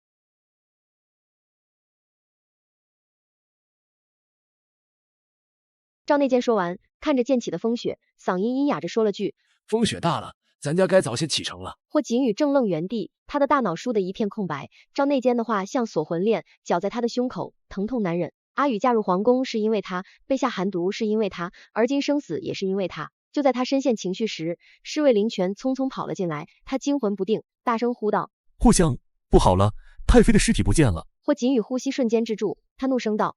S1: 赵内监说完，看着溅起的风雪，嗓音阴哑着说了句，
S2: 风雪大了，咱家该早些启程了。
S1: 霍景宇正愣原地，他的大脑输得一片空白。赵内监的话像锁魂链，绞在他的胸口，疼痛难忍。阿宇嫁入皇宫是因为他，被下寒毒是因为他，而今生死也是因为他。就在他深陷情绪时，侍卫林泉匆匆跑了进来，他惊魂不定，大声呼道，
S12: 霍相，不好了，太妃的尸体不见了。
S1: 霍景宇呼吸瞬间滞住，他怒声道，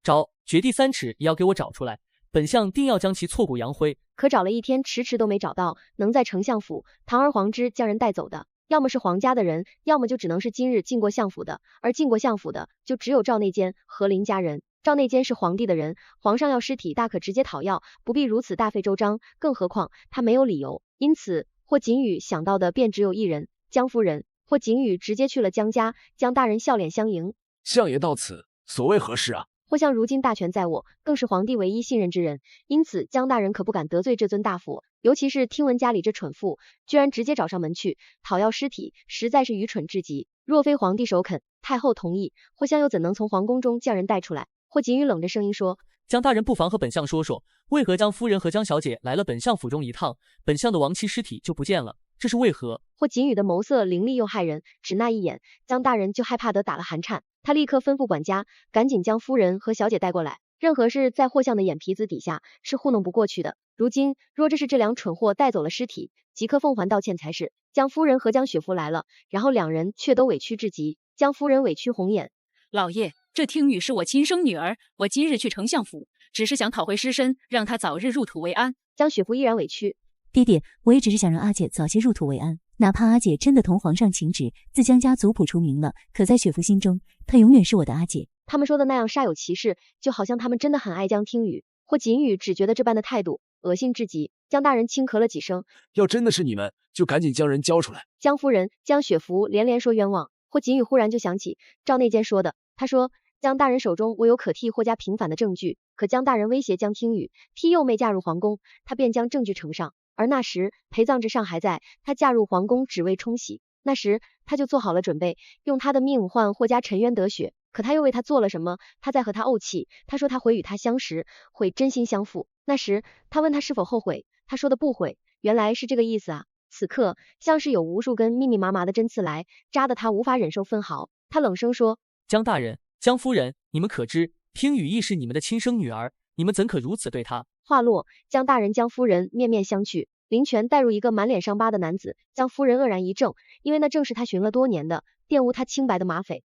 S3: 找绝地3尺也要给我找出来，本相定要将其挫骨扬灰。
S1: 可找了一天，迟迟都没找到能在丞相府堂而皇之将人带走的，要么是皇家的人，要么就只能是今日进过相府的，而进过相府的就只有赵内监和林家人。赵内监是皇帝的人，皇上要尸体大可直接讨要，不必如此大费周章，更何况他没有理由。因此霍锦宇想到的便只有一人，江夫人。霍锦宇直接去了江家，江大人笑脸相迎。
S2: 相爷到此，所谓何事啊？
S1: 霍相如今大权在握，更是皇帝唯一信任之人，因此江大人可不敢得罪这尊大佛，尤其是听闻家里这蠢妇居然直接找上门去讨要尸体，实在是愚蠢至极。若非皇帝首肯，太后同意，霍相又怎能从皇宫中将人带出来？霍锦宇冷着声音说：
S3: 江大人不妨和本相说说，为何江夫人和江小姐来了本相府中一趟，本相的亡妻尸体就不见了，这是为何？
S1: 霍锦宇的眸色凌厉又骇人，只那一眼，江大人就害怕得打了寒颤。他立刻吩咐管家赶紧将夫人和小姐带过来，任何事在霍相的眼皮子底下是糊弄不过去的。如今若这是这两蠢货带走了尸体，即刻奉还道歉才是。江夫人和江雪芙来了，然后两人却都委屈至极。江夫人委屈红眼：
S15: 老爷，这听雨是我亲生女儿，我今日去丞相府，只是想讨回尸身，让她早日入土为安。
S1: 江雪芙依然委屈：
S8: 爹爹，我也只是想让阿姐早些入土为安，哪怕阿姐真的同皇上请旨，自江家族谱除名了，可在雪芙心中，她永远是我的阿姐。
S1: 他们说的那样煞有其事，就好像他们真的很爱江听雨。霍锦宇只觉得这般的态度恶心至极。江大人轻咳了几声：
S2: 要真的是你们，就赶紧将人交出来。
S1: 江夫人、江雪芙连连说冤枉。霍锦宇忽然就想起赵内监说的，他说江大人手中我有可替霍家平反的证据，可江大人威胁江听雨替幼妹嫁入皇宫，他便将证据呈上，而那时陪葬之上还在，他嫁入皇宫只为冲喜，那时他就做好了准备，用他的命换霍家沉冤得雪。可他又为他做了什么？他在和他怄气，他说他会与他相识，会真心相负。那时他问他是否后悔，他说的不悔，原来是这个意思啊。此刻像是有无数根密密麻麻的针刺来，扎得他无法忍受分毫。他冷声说：
S3: 江大人、江夫人，你们可知听雨亦是你们的亲生女儿，你们怎可如此对她？
S1: 话落，江大人、江夫人面面相觑。林泉带入一个满脸伤疤的男子，江夫人愕然一怔，因为那正是他寻了多年的玷污他清白的马匪。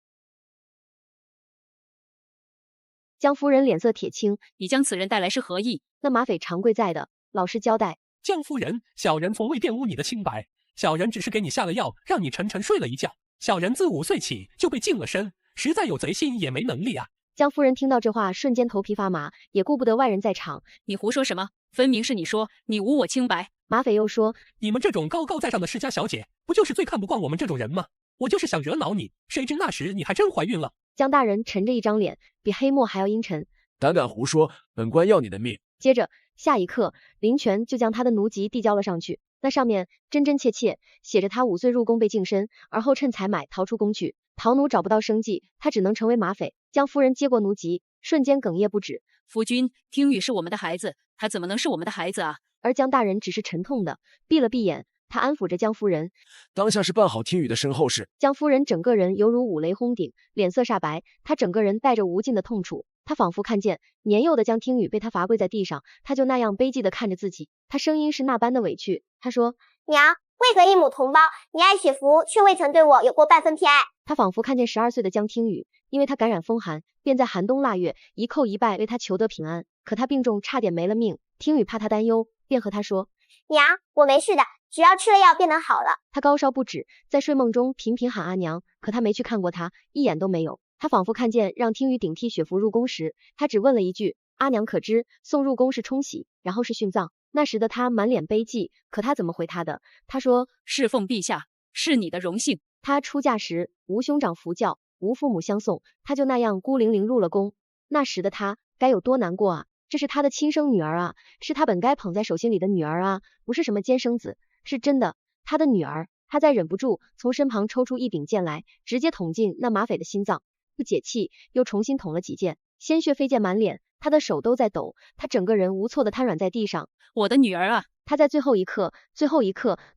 S1: 江夫人脸色铁青：
S15: 你将此人带来是何意？
S1: 那马匪常贵在的，老实交代。
S13: 江夫人，小人从未玷污你的清白，小人只是给你下了药，让你沉沉睡了一觉。小人自5岁起就被净了身，实在有贼心也没能力啊。
S1: 江夫人听到这话，瞬间头皮发麻，也顾不得外人在场。
S15: 你胡说什么？分明是你说，你无我清白。
S1: 马匪又说：
S13: 你们这种高高在上的世家小姐，不就是最看不惯我们这种人吗？我就是想惹恼你，谁知那时你还真怀孕了。
S1: 江大人沉着一张脸，比黑墨还要阴沉。
S2: 胆敢胡说，本官要你的命。
S1: 接着下一刻，林泉就将他的奴籍递交了上去，那上面真真切切写着他5岁入宫被净身，而后趁采买逃出宫去。逃奴找不到生计，他只能成为马匪。江夫人接过奴籍，瞬间哽咽不止。
S15: 夫君，听雨是我们的孩子，他怎么能是我们的孩子啊？
S1: 而江大人只是沉痛的闭了闭眼，他安抚着江夫人，
S2: 当下是办好听雨的身后事。
S1: 江夫人整个人犹如五雷轰顶，脸色煞白，她整个人带着无尽的痛楚。她仿佛看见年幼的江听雨被她罚跪在地上，她就那样悲寂的看着自己，她声音是那般的委屈。她说：
S16: 娘，为何一母同胞，你爱雪芙，却未曾对我有过半分偏爱？
S1: 她仿佛看见12岁的江听雨，因为她感染风寒，便在寒冬腊月一叩一拜为她求得平安，可她病重，差点没了命。听雨怕她担忧，便和她说：
S16: 娘，我没事的，只要吃了药便能好了。
S1: 她高烧不止，在睡梦中频频喊阿娘，可她没去看过她，一眼都没有。她仿佛看见让听雨顶替雪芙入宫时，她只问了一句：阿娘可知送入宫是冲喜，然后是殉葬。那时的她满脸悲寂，可她怎么回她的？她说：
S15: 侍奉陛下是你的荣幸。
S1: 她出嫁时无兄长扶教，无父母相送，她就那样孤零零入了宫。那时的她该有多难过啊！这是她的亲生女儿啊，是她本该捧在手心里的女儿啊，不是什么奸生子，是真的她的女儿。她再忍不住从身旁抽出一柄剑来，直接捅进那马匪的心脏，不解气，又重新捅了几剑，鲜血飞溅满脸，她的手都在抖，她整个人无措的瘫软在地上。
S15: 我的女儿啊！
S1: 她在最后一刻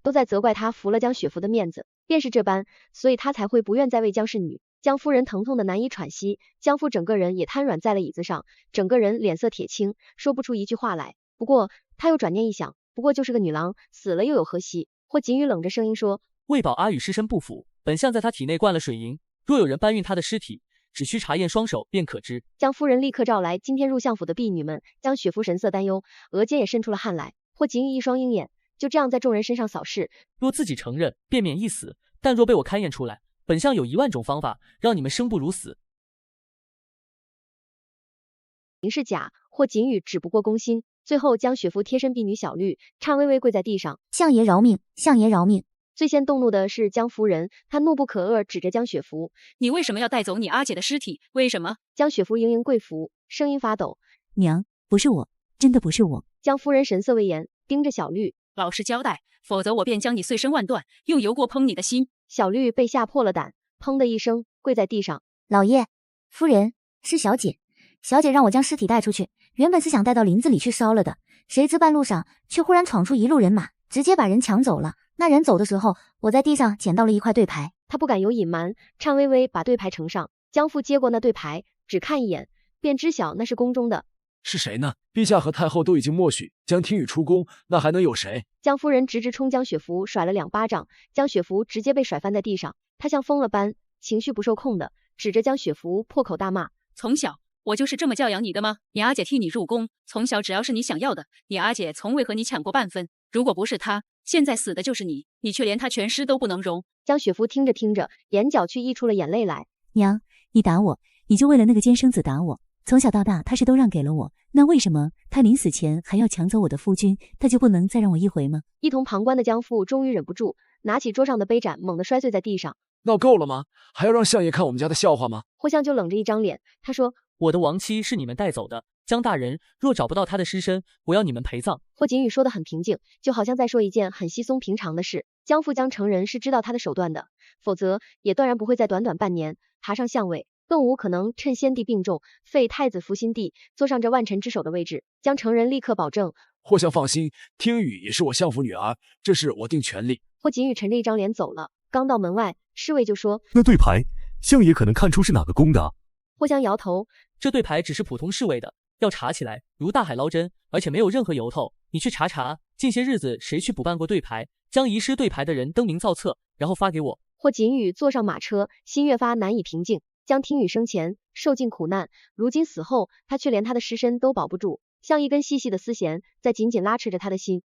S1: 都在责怪她服了江雪芙的面子，便是这般，所以她才会不愿再为江氏女。江夫人疼痛的难以喘息，江父整个人也瘫软在了椅子上，整个人脸色铁青，说不出一句话来。不过他又转念一想，不过就是个女郎，死了又有何惜？霍锦宇冷着声音说：
S3: 为保阿宇尸身不腐，本相在他体内灌了水银，若有人搬运他的尸体，只需查验双手便可知。
S1: 江夫人立刻召来今天入相府的婢女们，江雪芙神色担忧，额间也渗出了汗来。霍景宇一双鹰眼就这样在众人身上扫视。
S3: 若自己承认，便免一死；但若被我勘验出来，本相有10000种方法，让你们生不如死。
S1: 明是假，霍景宇只不过攻心。最后将雪芙贴身婢女小绿颤巍巍跪在地上，
S6: 相爷饶命，相爷饶命！
S1: 最先动怒的是江夫人，她怒不可遏，指着江雪芙：“
S15: 你为什么要带走你阿姐的尸体？为什么？”
S1: 江雪芙盈盈跪服，声音发抖：“
S8: 娘，不是我，真的不是我。”
S1: 江夫人神色威严，盯着小绿：“
S15: 老实交代，否则我便将你碎身万段，用油锅烹你的心。”
S1: 小绿被吓破了胆，砰的一声跪在地上：“
S6: 老爷，夫人，是小姐。小姐让我将尸体带出去，原本是想带到林子里去烧了的，谁知半路上却忽然闯出一路人马，直接把人抢走了。那人走的时候，我在地上捡到了一块对牌。”
S1: 他不敢有隐瞒，颤巍巍把对牌呈上。江父接过那对牌，只看一眼，便知晓那是宫中的。
S2: 是谁呢？陛下和太后都已经默许江听雨出宫，那还能有谁？
S1: 江夫人直直冲江雪芙甩了2巴掌，江雪芙直接被甩翻在地上。她像疯了般，情绪不受控的指着江雪芙破口大骂：“
S15: 从小我就是这么教养你的吗？你阿姐替你入宫，从小只要是你想要的，你阿姐从未和你抢过半分。如果不是她，现在死的就是你，你却连她全尸都不能容。”
S1: 江雪芙听着听着，眼角却溢出了眼泪来。
S8: 娘，你打我，你就为了那个奸生子打我？从小到大他是都让给了我，那为什么他临死前还要抢走我的夫君？他就不能再让我一回吗？
S1: 一同旁观的江父终于忍不住，拿起桌上的杯盏，猛地摔碎在地上。
S2: 闹够了吗？还要让相爷看我们家的笑话吗？
S1: 霍相就冷着一张脸，他说：“
S3: 我的亡妻是你们带走的，江大人若找不到她的尸身，我要你们陪葬。”
S1: 霍景宇说得很平静，就好像在说一件很稀松平常的事。江父江成人是知道他的手段的，否则也断然不会在短短半年爬上相位，更无可能趁先帝病重废太子扶新帝，坐上这万臣之首的位置。江成人立刻保证：“
S2: 霍相放心，听雨也是我相府女儿，这事我定全力。”
S1: 霍景宇沉着一张脸走了，刚到门外，侍卫就说：“
S12: 那对牌，相爷可能看出是哪个宫的啊？”
S1: 霍相摇头：“
S3: 这对牌只是普通侍卫的，要查起来如大海捞针，而且没有任何由头。你去查查，近些日子谁去补办过对牌，将遗失对牌的人登名造册，然后发给我。”
S1: 霍景宇坐上马车，心越发难以平静。江听雨生前受尽苦难，如今死后，他却连他的尸身都保不住，像一根细细的丝弦，在紧紧拉扯着他的心。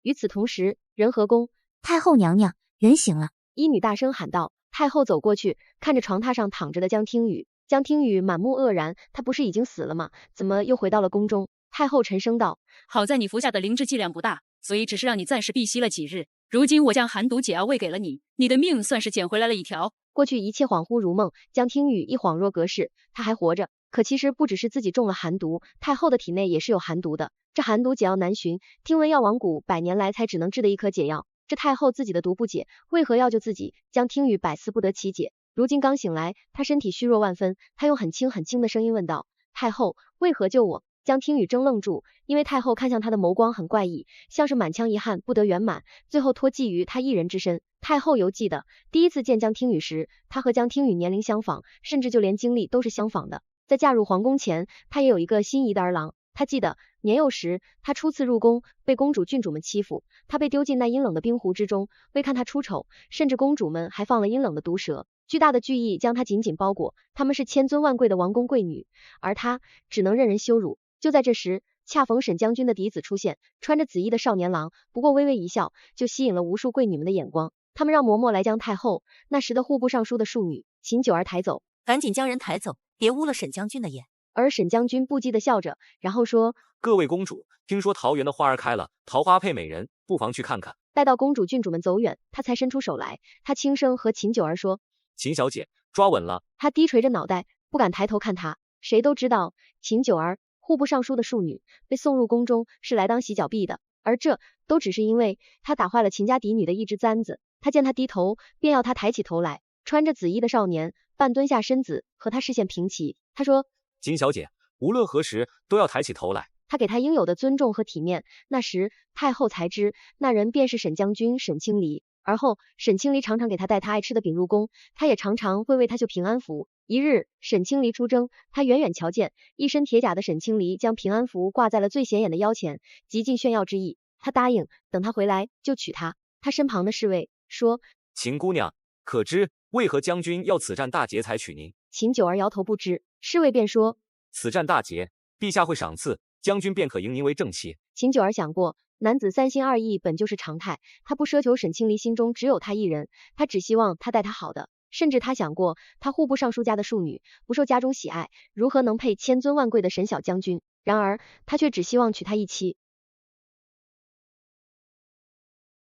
S1: 与此同时，仁和宫，
S6: 太后娘娘，人醒了！
S1: 医女大声喊道。太后走过去，看着床榻上躺着的江听雨，江听雨满目愕然，他不是已经死了吗？怎么又回到了宫中？太后沉声道：“
S15: 好在你服下的灵芝剂量不大，所以只是让你暂时避息了几日。如今我将寒毒解药喂给了你，你的命算是捡回来了一条。”
S1: 过去一切恍惚如梦，江听雨一恍若隔世，他还活着。可其实不只是自己中了寒毒，太后的体内也是有寒毒的。这寒毒解药难寻，听闻药王谷100年来才只能制的一颗解药。这太后自己的毒不解，为何要救自己？江听雨百思不得其解。如今刚醒来，他身体虚弱万分，他用很轻很轻的声音问道：“太后，为何救我？”江听雨怔愣住，因为太后看向他的眸光很怪异，像是满腔遗憾不得圆满，最后托寄于他一人之身。太后犹记得第一次见江听雨时，他和江听雨年龄相仿，甚至就连经历都是相仿的。在嫁入皇宫前，他也有一个心仪的儿郎。他记得年幼时，他初次入宫，被公主郡主们欺负，他被丢进那阴冷的冰湖之中，为看他出丑，甚至公主们还放了阴冷的毒蛇，巨大的巨翼将他紧紧包裹。他们是千尊万贵的王公贵女，而他只能任人羞辱。就在这时，恰逢沈将军的嫡子出现，穿着紫衣的少年郎，不过微微一笑，就吸引了无数贵女们的眼光。他们让嬷嬷来将太后，那时的户部尚书的庶女秦九儿抬走，
S14: 赶紧将人抬走，别污了沈将军的眼。
S1: 而沈将军不羁地笑着，然后说：“
S17: 各位公主，听说桃园的花儿开了，桃花配美人，不妨去看看。”
S1: 待到公主郡主们走远，他才伸出手来，他轻声和秦九儿说：“
S17: 秦小姐，抓稳了。”
S1: 他低垂着脑袋，不敢抬头看他。谁都知道，秦九儿户部尚书的庶女被送入宫中是来当洗脚婢的，而这都只是因为他打坏了秦家嫡女的一只簪子。他见他低头，便要他抬起头来。穿着紫衣的少年半蹲下身子，和他视线平齐。他说：“
S17: 秦小姐，无论何时都要抬起头来。”
S1: 他给他应有的尊重和体面。那时太后才知，那人便是沈将军沈清离。而后沈清离常常给他带他爱吃的饼入宫，他也常常会为他绣平安符。一日沈清离出征，他远远瞧见一身铁甲的沈清离将平安符挂在了最显眼的腰前，极尽炫耀之意。他答应等他回来就娶她。他身旁的侍卫说：“
S17: 秦姑娘，可知为何将军要此战大捷才取您？
S1: 秦九儿摇头不知。侍卫便说：
S17: 此战大捷，陛下会赏赐，将军便可迎您为正妻。
S1: 秦九儿想过，男子三心二意本就是常态，他不奢求沈清离心中只有他一人，他只希望他待他好的。甚至他想过，他户部尚书家的庶女，不受家中喜爱，如何能配千尊万贵的沈小将军？然而他却只希望娶她一妻。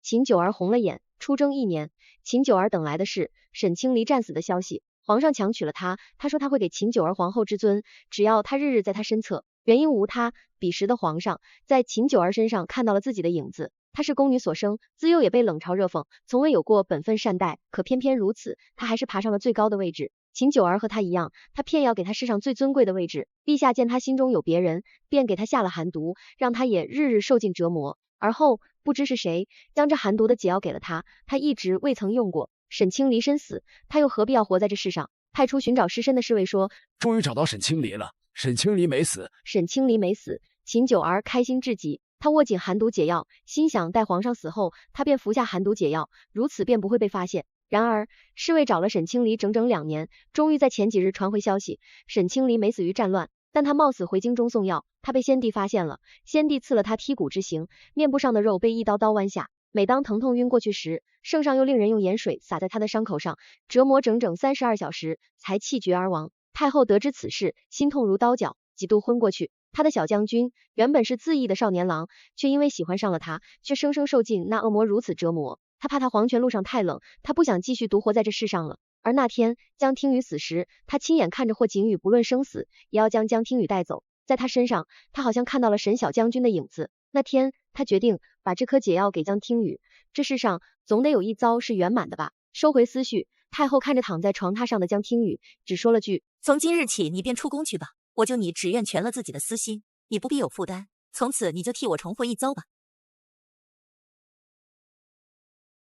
S1: 秦九儿红了眼。出征1年，秦九儿等来的是沈清离战死的消息。皇上强娶了她，他说他会给秦九儿皇后之尊，只要他日日在他身侧。原因无他，彼时的皇上在秦九儿身上看到了自己的影子。她是宫女所生，自幼也被冷嘲热讽，从未有过本分善待，可偏偏如此，她还是爬上了最高的位置。秦九儿和她一样，她偏要给她世上最尊贵的位置。陛下见她心中有别人，便给她下了寒毒，让她也日日受尽折磨。而后不知是谁将这寒毒的解药给了她，她一直未曾用过。沈清离身死，她又何必要活在这世上？派出寻找尸身的侍卫说：
S2: 终于找到沈清离了，沈清离没死。
S1: 沈清离没死，秦九儿开心至极。他握紧寒毒解药，心想待皇上死后，他便服下寒毒解药，如此便不会被发现。然而侍卫找了沈清离整整2年，终于在前几日传回消息，沈清离没死于战乱，但他冒死回京中送药，他被先帝发现了，先帝赐了他剔骨之刑，面部上的肉被一刀刀剜下，每当疼痛晕过去时，圣上又令人用盐水洒在他的伤口上，折磨整整32小时，才气绝而亡。太后得知此事，心痛如刀绞，几度昏过去。他的小将军原本是恣意的少年郎，却因为喜欢上了他，却生生受尽那恶魔如此折磨。他怕他黄泉路上太冷，他不想继续独活在这世上了。而那天江听雨死时，他亲眼看着霍景宇不论生死，也要将江听雨带走。在他身上，他好像看到了沈小将军的影子。那天他决定把这颗解药给江听雨，这世上总得有一遭是圆满的吧。收回思绪，太后看着躺在床榻上的江听雨，只说了句：
S14: 从今日起你便出宫去吧，我就你只愿全了自己的私心，你不必有负担，从此你就替我重活一遭吧。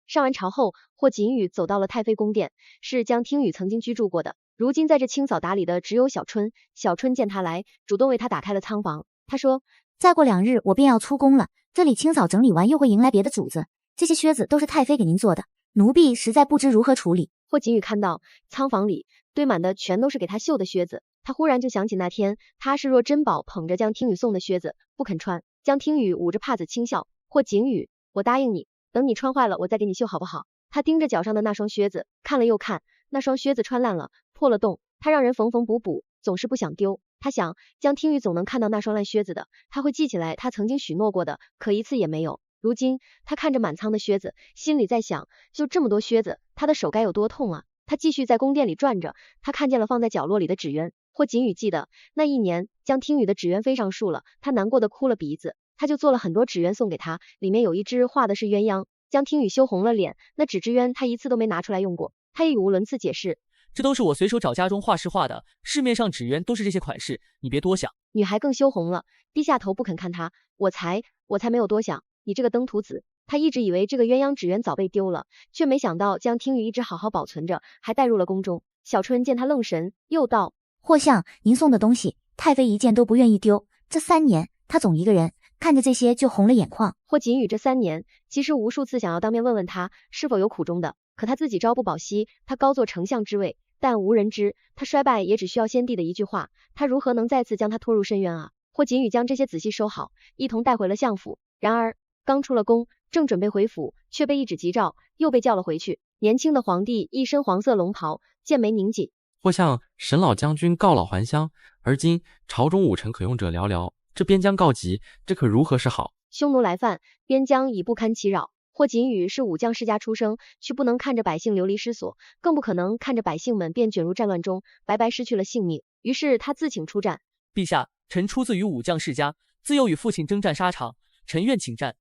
S1: 上完朝后，霍锦宇走到了太妃宫殿，是江听雨曾经居住过的。如今在这清扫打理的只有小春。小春见他来，主动为他打开了仓房。他说：
S6: 再过2日我便要出宫了，这里清扫整理完又会迎来别的主子，这些靴子都是太妃给您做的，奴婢实在不知如何处理。
S1: 霍锦宇看到仓房里堆满的全都是给他绣的靴子，他忽然就想起那天他视若珍宝捧着江听雨送的靴子不肯穿。江听雨捂着帕子轻笑：霍锦宇，我答应你，等你穿坏了我再给你绣好不好？他盯着脚上的那双靴子，看了又看，那双靴子穿烂了，破了洞，他让人缝缝补补，总是不想丢。他想江听雨总能看到那双烂靴子的，他会记起来他曾经许诺过的，可一次也没有。如今他看着满仓的靴子，心里在想，就这么多靴子，他的手该有多痛啊。他继续在宫殿里转着，他看见了放在角落里的纸鸢。霍锦宇记得那一年江听雨的纸鸢飞上树了，他难过的哭了鼻子，他就做了很多纸鸢送给他，里面有一只画的是鸳鸯。江听雨羞红了脸，那纸鸢他一次都没拿出来用过，他也语无伦次解释：
S3: 这都是我随手找家中画师画的，市面上纸鸢都是这些款式，你别多想。
S1: 女孩更羞红了，低下头不肯看他。我才没有多想，你这个登徒子。他一直以为这个鸳鸯纸鸢早被丢了，却没想到江听雨一直好好保存着，还带入了宫中。小春见他愣神，又道：
S6: 霍相，您送的东西，太妃一件都不愿意丢，这3年她总一个人，看着这些就红了眼眶。
S1: 霍锦宇这3年其实无数次想要当面问问他是否有苦衷的，可他自己朝不保夕，他高坐丞相之位，但无人知，他衰败也只需要先帝的一句话，他如何能再次将他拖入深渊啊？霍锦宇将这些仔细收好，一同带回了相府。然而刚出了宫，正准备回府，却被一纸急诏又被叫了回去。年轻的皇帝一身黄色龙袍，剑眉拧紧。
S11: 或向沈老将军告老还乡，而今朝中武臣可用者寥寥，这边疆告急，这可如何是好？
S1: 匈奴来犯，边疆已不堪其扰。霍锦宇是武将世家出生，却不能看着百姓流离失所，更不可能看着百姓们便卷入战乱中，白白失去了性命。于是他自请出战。
S3: 陛下，臣出自于武将世家，自幼与父亲征战沙场，臣愿请战。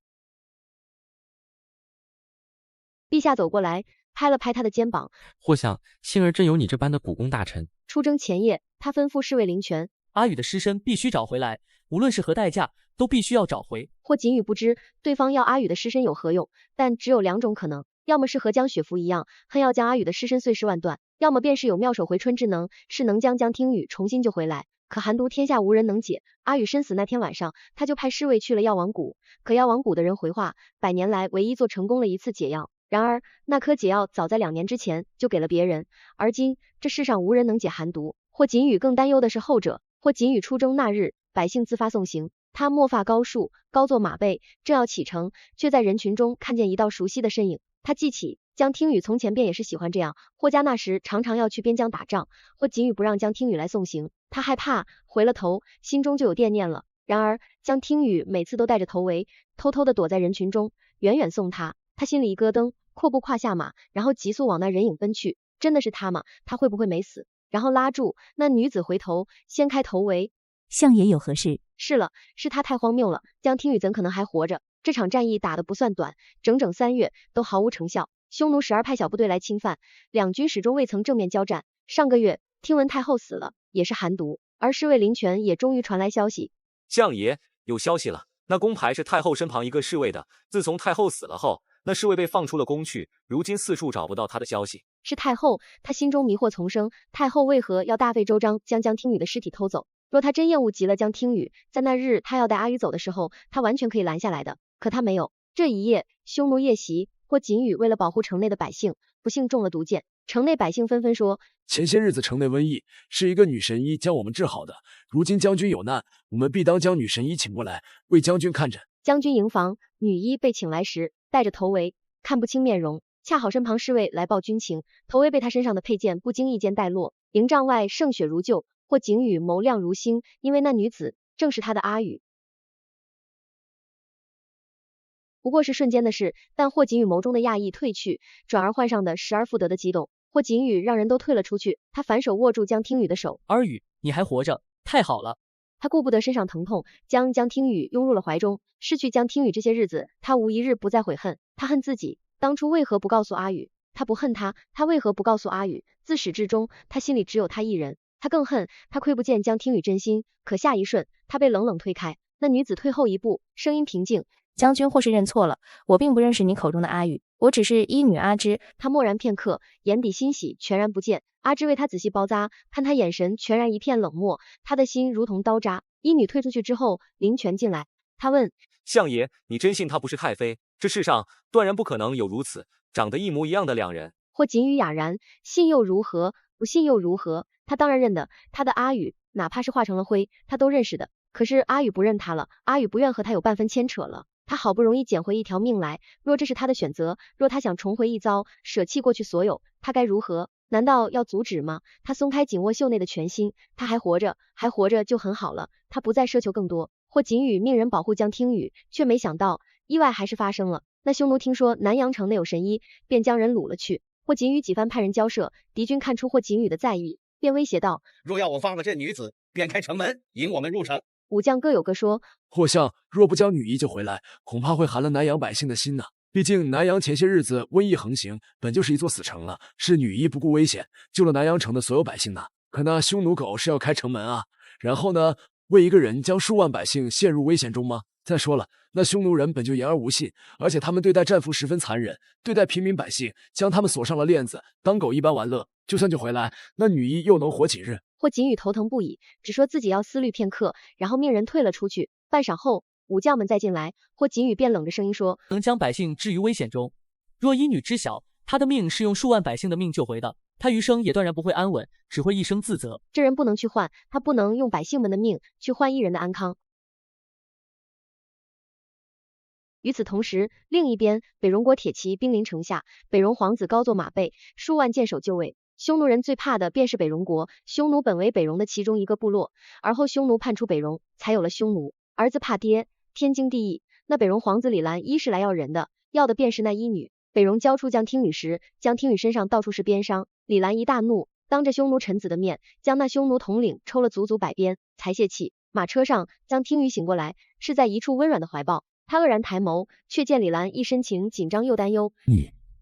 S1: 陛下走过来，拍了拍他的肩膀。
S11: 或想幸而真有你这般的古宫大臣。
S1: 出征前夜，他吩咐侍卫领权，
S3: 阿宇的尸身必须找回来，无论是何代价，都必须要找回。
S1: 霍锦宇不知对方要阿宇的尸身有何用，但只有2种可能，要么是和江雪芙一样，恨要将阿宇的尸身碎尸万段，要么便是有妙手回春之能，是能将江听雨重新救回来。可寒毒天下无人能解，阿宇身死那天晚上，他就派侍卫去了药王谷，可药王谷的人回话，100年来唯一做成功了一次解药。然而那颗解药早在2年之前就给了别人，而今这世上无人能解寒毒。霍锦宇更担忧的是后者。霍锦宇出征那日，百姓自发送行，他墨发高束，高坐马背，正要启程，却在人群中看见一道熟悉的身影。他记起江听雨从前便也是喜欢这样，霍家那时常常要去边疆打仗，霍锦宇不让江听雨来送行，他害怕，回了头，心中就有惦念了。然而江听雨每次都戴着头围，偷偷的躲在人群中，远远送他，他心里一咯噔，阔步跨下马，然后急速往那人影奔去。真的是他吗？他会不会没死？然后拉住那女子回头，掀开头围。
S8: 相爷有何事？
S1: 是了，是他太荒谬了，江听雨怎可能还活着？这场战役打得不算短，整整3月都毫无成效。匈奴时而派小部队来侵犯，两军始终未曾正面交战。上个月听闻太后死了，也是寒毒，而侍卫林权也终于传来消息。
S17: 相爷有消息了，那宫牌是太后身旁一个侍卫的，自从太后死了后，那侍卫被放出了宫去，如今四处找不到他的消息。
S1: 是太后，他心中迷惑丛生，太后为何要大费周章将江听雨的尸体偷走？若他真厌恶极了江听雨，在那日他要带阿雨走的时候，他完全可以拦下来的，可他没有。这一夜，匈奴夜袭，霍锦宇为了保护城内的百姓，不幸中了毒箭。城内百姓纷纷说，
S2: 前些日子城内瘟疫，是一个女神医将我们治好的，如今将军有难，我们必当将女神医请过来，为将军看诊。
S1: 将军营房，女医被请来时，戴着头围，看不清面容，恰好身旁侍卫来报军情，头围被他身上的佩剑不经意间带落，营帐外圣血如旧。霍景宇眸亮如星，因为那女子正是他的阿雨。不过是瞬间的事，但霍景宇眸中的讶异褪去，转而换上的失而复得的激动。霍景宇让人都退了出去，他反手握住江听雨的手。
S3: 儿雨，你还活着，太好了。
S1: 他顾不得身上疼痛，将江听雨拥入了怀中。失去江听雨这些日子，他无一日不再悔恨。他恨自己当初为何不告诉阿雨，他不恨他，他为何不告诉阿雨？自始至终，他心里只有他一人。他更恨，他窥不见江听雨真心。可下一瞬，他被冷冷推开。那女子退后一步，声音平静：
S5: 将军或是认错了，我并不认识你口中的阿雨，我只是医女阿芝。
S1: 他默然片刻，眼底欣喜全然不见。阿芝为他仔细包扎，看他眼神全然一片冷漠，他的心如同刀扎。医女退出去之后，林权进来，他问：
S17: 相爷，你真信她不是太妃？这世上断然不可能有如此长得一模一样的两人。
S1: 霍锦宇哑然，信又如何，不信又如何？他当然认得，他的阿雨，哪怕是化成了灰，他都认识的。可是阿雨不认他了，阿雨不愿和他有半分牵扯了。他好不容易捡回一条命来，若这是他的选择，若他想重回一遭，舍弃过去所有，他该如何？难道要阻止吗？他松开紧握袖内的拳心，他还活着，还活着就很好了。他不再奢求更多。霍锦宇命人保护江听雨，却没想到意外还是发生了。那匈奴听说南阳城内有神医，便将人掳了去。霍锦宇几番派人交涉，敌军看出霍锦宇的在意，便威胁道：
S18: 若要我放了这女子，便开城门，引我们入城。
S1: 武将各有各说，
S2: 霍相若不将女医救回来，恐怕会寒了南阳百姓的心呢。毕竟南阳前些日子瘟疫横行，本就是一座死城了，是女医不顾危险救了南阳城的所有百姓呢。可那匈奴狗是要开城门啊，然后呢，为一个人将数万百姓陷入危险中吗？再说了，那匈奴人本就言而无信，而且他们对待战俘十分残忍，对待平民百姓将他们锁上了链子，当狗一般玩乐。就算救回来，那女医又能活几日？
S1: 霍锦宇头疼不已，只说自己要思虑片刻，然后命人退了出去。半晌后，武将们再进来，霍锦宇便冷着声音说：
S3: 能将百姓置于危险中。若医女知晓，她的命是用数万百姓的命救回的，她余生也断然不会安稳，只会一生自责。
S1: 这人不能去换，他不能用百姓们的命去换一人的安康。与此同时，另一边，北戎国铁骑兵临城下，北戎皇子高坐马背，数万箭手就位。匈奴人最怕的便是北戎国，匈奴本为北戎的其中一个部落，而后匈奴叛出北戎，才有了匈奴。儿子怕爹，天经地义。那北戎皇子李兰一是来要人的，要的便是那医女。北戎交出江听雨时，江听雨身上到处是鞭伤，李兰一大怒，当着匈奴臣子的面，将那匈奴统领抽了足足100鞭，才泄气。马车上，江听雨醒过来，是在一处温软的怀抱。他愕然抬眸，却见李兰一身情紧张又担忧。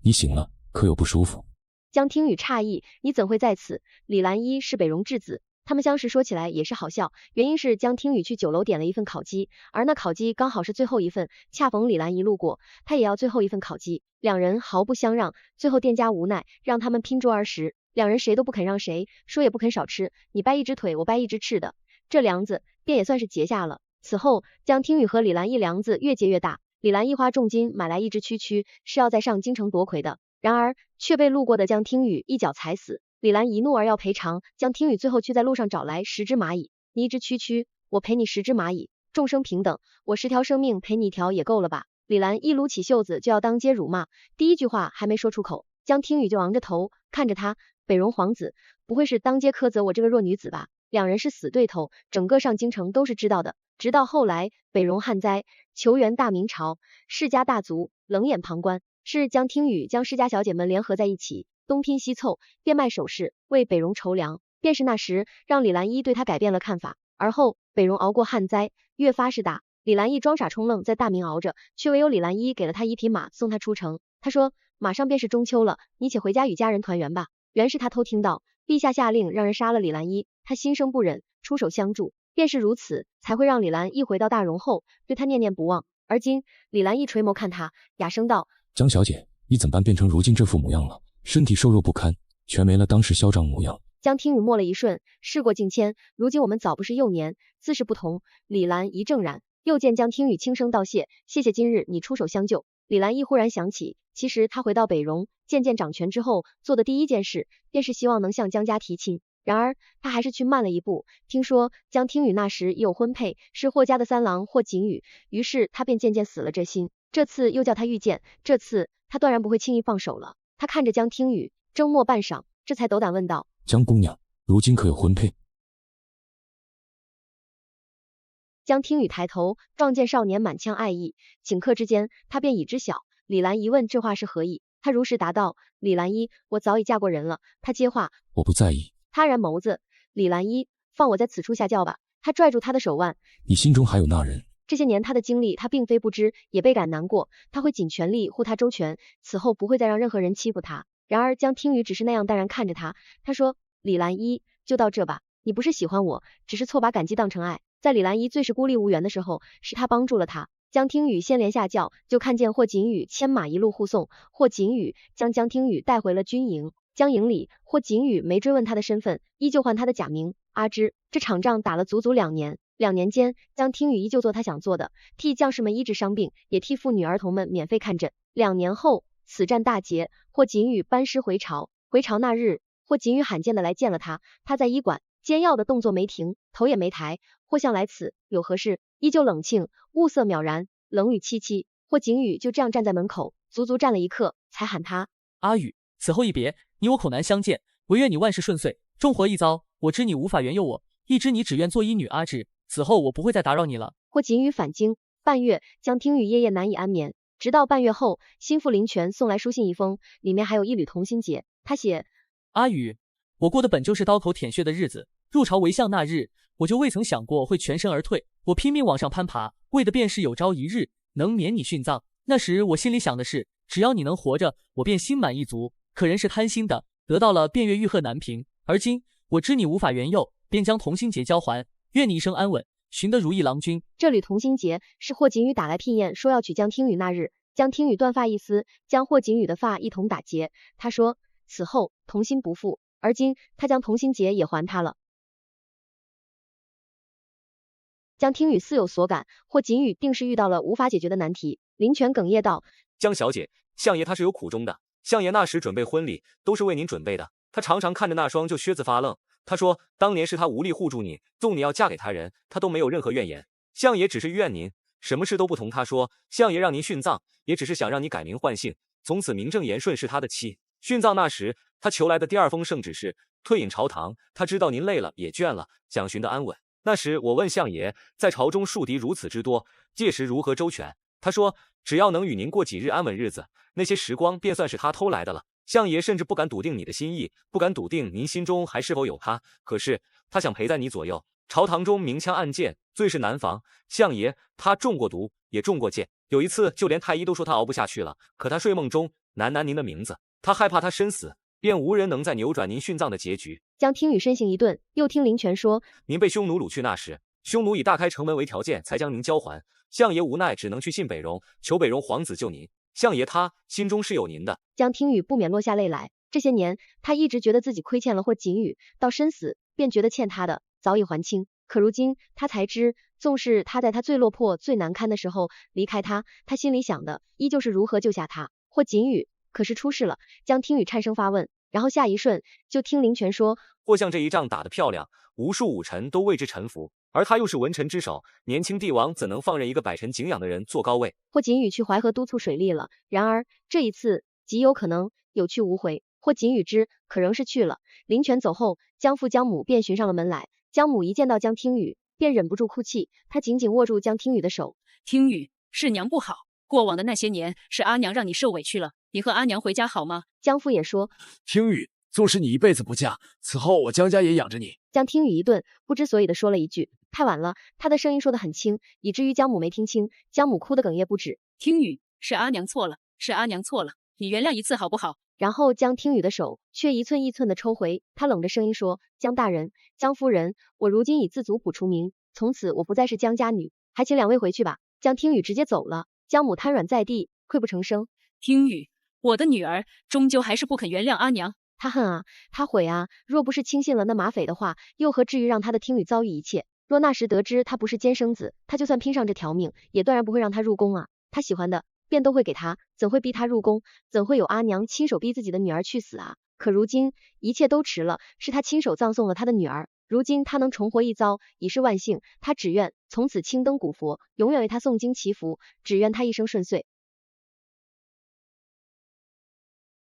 S10: 你醒了，可有不舒服？
S1: 江听雨诧异，你怎会在此？李兰一是北戎质子，他们相识说起来也是好笑，原因是江听雨去酒楼点了一份烤鸡，而那烤鸡刚好是最后一份，恰逢李兰一路过，他也要最后一份烤鸡，两人毫不相让，最后店家无奈，让他们拼桌而食，两人谁都不肯让谁，说也不肯少吃，你掰一只腿，我掰一只翅的，这梁子便也算是结下了。此后，江听雨和李兰一梁子越结越大，李兰一花重金买来一只蛐蛐，是要在上京城夺魁的，然而却被路过的江听雨一脚踩死。李兰一怒而要赔偿，江听雨最后却在路上找来10只蚂蚁，你一只蛐蛐，我赔你10只蚂蚁，众生平等，我10条生命赔你1条也够了吧？李兰一撸起袖子就要当街辱骂，第一句话还没说出口，江听雨就昂着头看着他，北荣皇子，不会是当街苛责我这个弱女子吧？两人是死对头，整个上京城都是知道的。直到后来北荣旱灾，求援大明朝，世家大族冷眼旁观，是江听雨将世家小姐们联合在一起，东拼西凑，变卖首饰，为北荣筹粮。便是那时，让李兰一对他改变了看法。而后北荣熬过旱灾，越发势大，李兰一装傻充愣在大明熬着，却唯有李兰一给了他1匹马送他出城。他说马上便是中秋了，你且回家与家人团圆吧。原是他偷听到陛下下令让人杀了李兰一，他心生不忍，出手相助。便是如此，才会让李兰一回到大荣后对他念念不忘。而今李兰一垂眸看他，哑声道：
S10: 江小姐，你怎办变成如今这副模样了？身体瘦弱不堪，全没了当时嚣张模样。
S1: 江听雨默了一瞬，事过境迁，如今我们早不是幼年，自是不同。李兰一怔然，又见江听雨轻声道谢，谢谢今日你出手相救。李兰一忽然想起，其实他回到北荣，渐渐掌权之后，做的第一件事，便是希望能向江家提亲。然而他还是去慢了一步，听说江听雨那时已有婚配，是霍家的三郎霍景宇，于是他便渐渐死了这心。这次又叫他遇见，这次他断然不会轻易放手了。他看着江听雨，怔默半晌，这才斗胆问道：
S10: 江姑娘，如今可有婚配？
S1: 江听雨抬头，撞见少年满腔爱意，顷刻之间，他便已知晓。李兰一问这话是何意，他如实答道：李兰一，我早已嫁过人了。他接话：
S10: 我不在意。
S1: 他然眸子，李兰一，放我在此处下轿吧。他拽住他的手腕，
S10: 你心中还有那人？
S1: 这些年他的经历，他并非不知，也倍感难过。他会尽全力护他周全，此后不会再让任何人欺负他。然而江听雨只是那样淡然看着他，他说：李兰一，就到这吧。你不是喜欢我，只是错把感激当成爱。在李兰一最是孤立无援的时候，是他帮助了他。江听雨先连下轿，就看见霍景宇牵马一路护送，霍景宇将江听雨带回了军营。江营里，霍景宇没追问他的身份，依旧唤他的假名阿芝。这场仗打了足足2年，2年间，江听雨依旧做他想做的，替将士们医治伤病，也替妇女儿童们免费看诊。2年后，此战大捷，霍景宇班师回朝。回朝那日，霍景宇罕见的来见了他，他在医馆，煎药的动作没停，头也没抬。霍相来此有何事？依旧冷静，物色渺然，冷语凄凄。霍景宇就这样站在门口，足足站了1刻，才喊他
S3: 阿宇。此后一别，你我恐难相见，唯愿你万事顺遂，重活一遭。我知你无法援佑我，亦知你只愿做医女阿芷，此后我不会再打扰你了。
S1: 霍景宇返京半月，江听雨夜夜难以安眠，直到半月后，心腹林泉送来书信一封，里面还有一缕同心结。他写：
S3: 阿宇，我过的本就是刀口舔血的日子，入朝为相那日，我就未曾想过会全身而退，我拼命往上攀爬，为的便是有朝一日能免你殉葬。那时我心里想的是，只要你能活着，我便心满意足。可人是贪心的，得到了便越欲壑难平。而今我知你无法援佑，便将同心结交还，愿你一生安稳，寻得如意郎君。
S1: 这缕同心结是霍景宇打来聘宴，说要娶江听雨那日，江听雨断发一丝，将霍景宇的发一同打结。他说此后同心不负，而今他将同心结也还他了。江听雨似有所感，霍景宇定是遇到了无法解决的难题。林泉哽咽道：
S17: 江小姐，相爷他是有苦衷的。相爷那时准备婚礼，都是为您准备的。他常常看着那双旧靴子发愣。他说，当年是他无力护住你，纵你要嫁给他人，他都没有任何怨言。相爷只是怨您，什么事都不同。他说，相爷让您殉葬，也只是想让你改名换姓，从此名正言顺是他的妻。殉葬那时，他求来的第2封圣旨是退隐朝堂。他知道您累了也倦了，想寻得安稳。那时我问相爷，在朝中庶敌如此之多，届时如何周全？他说，只要能与您过几日安稳日子，那些时光便算是他偷来的了。相爷甚至不敢笃定你的心意，不敢笃定您心中还是否有他，可是他想陪在你左右。朝堂中明枪暗箭，最是难防。相爷他中过毒，也中过箭，有一次就连太医都说他熬不下去了，可他睡梦中喃喃您的名字，他害怕他身死，便无人能再扭转您殉葬的结局。
S1: 江听雨身形一顿，又听林泉说，
S17: 您被匈奴掳去那时，匈奴以大开城门为条件才将您交还，相爷无奈只能去信北荣，求北荣皇子救您。相爷他心中是有您的。
S1: 江听雨不免落下泪来。这些年他一直觉得自己亏欠了霍景宇，到身死便觉得欠他的早已还清，可如今他才知，纵是他在他最落魄、最难堪的时候离开他，他心里想的依旧是如何救下他。或锦羽，可是出事了。江听雨颤声发问，然后下一瞬就听林泉说：
S17: 或像这一仗打得漂亮，无数武臣都为之臣服，而他又是文臣之首，年轻帝王怎能放任一个百臣敬仰的人坐高位？
S1: 或锦羽去淮河督促水利了，然而这一次极有可能有去无回。或锦羽知，可仍是去了。林泉走后，江父江母便寻上了门来。江母一见到江听雨，便忍不住哭泣，她紧紧握住江听雨的手。
S15: 听雨，是娘不好，过往的那些年是阿娘让你受委屈了，你和阿娘回家好吗？
S1: 江父也说，
S2: 听雨，纵使你一辈子不嫁，此后我江家也养着你。
S1: 江听雨一顿不知所以的说了一句，太晚了，他的声音说得很轻，以至于江母没听清，江母哭得哽咽不止。
S15: 听雨，是阿娘错了，是阿娘错了，你原谅一次好不好？
S1: 然后江听雨的手却一寸一寸的抽回，他冷着声音说：江大人，江夫人，我如今已自足谱除名，从此我不再是江家女，还请两位回去吧。江听雨直接走了，江母瘫软在地，溃不成声。
S15: 听雨，我的女儿终究还是不肯原谅阿娘。
S1: 他恨啊，他悔啊，若不是轻信了那马匪的话，又何至于让他的听雨遭遇一切？若那时得知他不是奸生子，他就算拼上这条命，也断然不会让他入宫啊。他喜欢的便都会给他，怎会逼他入宫？怎会有阿娘亲手逼自己的女儿去死啊？可如今一切都迟了，是他亲手葬送了他的女儿。如今他能重活一遭，已是万幸。他只愿从此青灯古佛，永远为他诵经祈福，只愿他一生顺遂。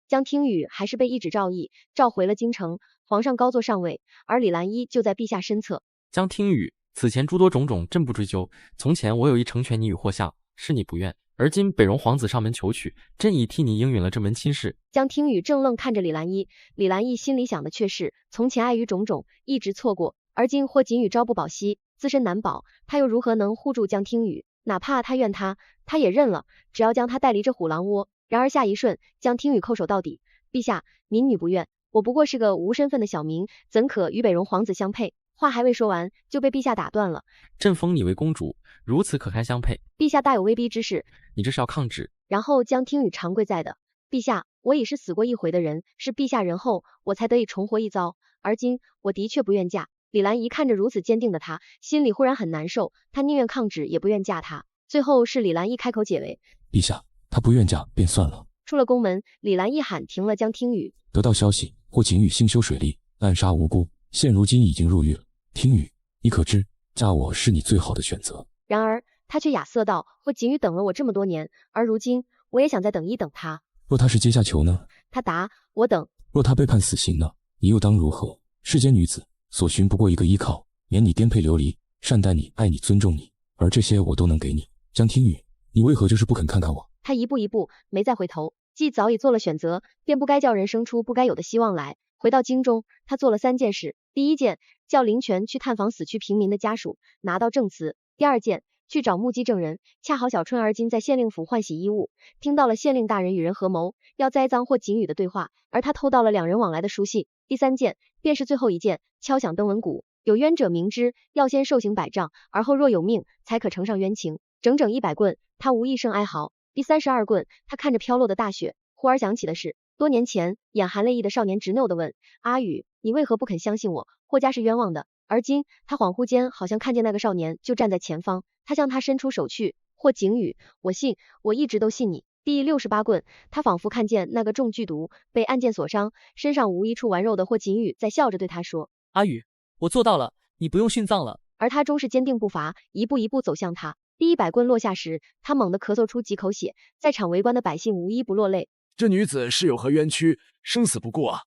S1: 江听雨还是被一纸诏议召回了京城，皇上高坐上位，而李兰依就在陛下身侧。
S11: 江听雨，此前诸多种种，朕不追究。从前我有意成全你与霍相，是你不愿。而今北荣皇子上门求娶，朕已替你应允了这门亲事。
S1: 江听雨正愣看着李兰依，李兰依心里想的却是，从前碍于种种，一直错过，而今或锦雨朝不保夕，自身难保，他又如何能护住江听雨？哪怕他怨他，他也认了，只要将他带离这虎狼窝。然而下一瞬，江听雨叩首到底：陛下，民女不愿，我不过是个无身份的小民，怎可与北荣皇子相配？话还未说完，就被陛下打断了。
S11: 朕封你为公主，如此可堪相配。
S1: 陛下大有威逼之势，
S11: 你这是要抗旨？
S1: 然后江听雨长跪在的：陛下，我已是死过一回的人，是陛下仁厚，我才得以重活一遭。而今我的确不愿嫁。李兰一看着如此坚定的他，心里忽然很难受，他宁愿抗旨，也不愿嫁他。最后是李兰一开口解围：
S10: 陛下，他不愿嫁便算了。
S1: 出了宫门，李兰一喊停了江听雨。
S10: 得到消息，或锦雨兴修水利，滥杀无辜，现如今已经入狱了。听雨，你可知嫁我是你最好的选择？
S1: 然而他却哑色道：或锦雨等了我这么多年，而如今我也想再等一等他。
S10: 若他是阶下囚呢？
S1: 他答：我等。
S10: 若他被判死刑呢？你又当如何？世间女子所寻不过一个依靠，免你颠沛流离，善待你，爱你，尊重你，而这些我都能给你。江听雨，你为何就是不肯看看我？
S1: 他一步一步没再回头，既早已做了选择，便不该叫人生出不该有的希望来。回到京中，他做了3件事：第一件，叫林泉去探访死去平民的家属，拿到证词；第二件，去找目击证人。恰好小春而今在县令府换洗衣物，听到了县令大人与人合谋要栽赃或锦雨的对话，而他偷到了2人往来的书信。第3件，便是最后一件，敲响登闻鼓。有冤者明知要先受刑100杖，而后若有命，才可呈上冤情。整整100棍，他无一声哀嚎。第32棍，他看着飘落的大雪，忽而想起的是多年前眼含泪意的少年执拗地问：阿宇，你为何不肯相信我？霍家是冤枉的。而今他恍惚间好像看见那个少年就站在前方，他向他伸出手去。霍景宇，我信，我一直都信你。第68棍，他仿佛看见那个中剧毒被暗箭所伤，身上无一处完肉的霍景宇在笑着对他说：
S3: 阿宇，我做到了，你不用殉葬了。
S1: 而他终是坚定步伐，一步一步走向他。第100棍落下时，他猛地咳嗽出几口血，在场围观的百姓无一不落泪。
S2: 这女子是有何冤屈，生死不顾啊！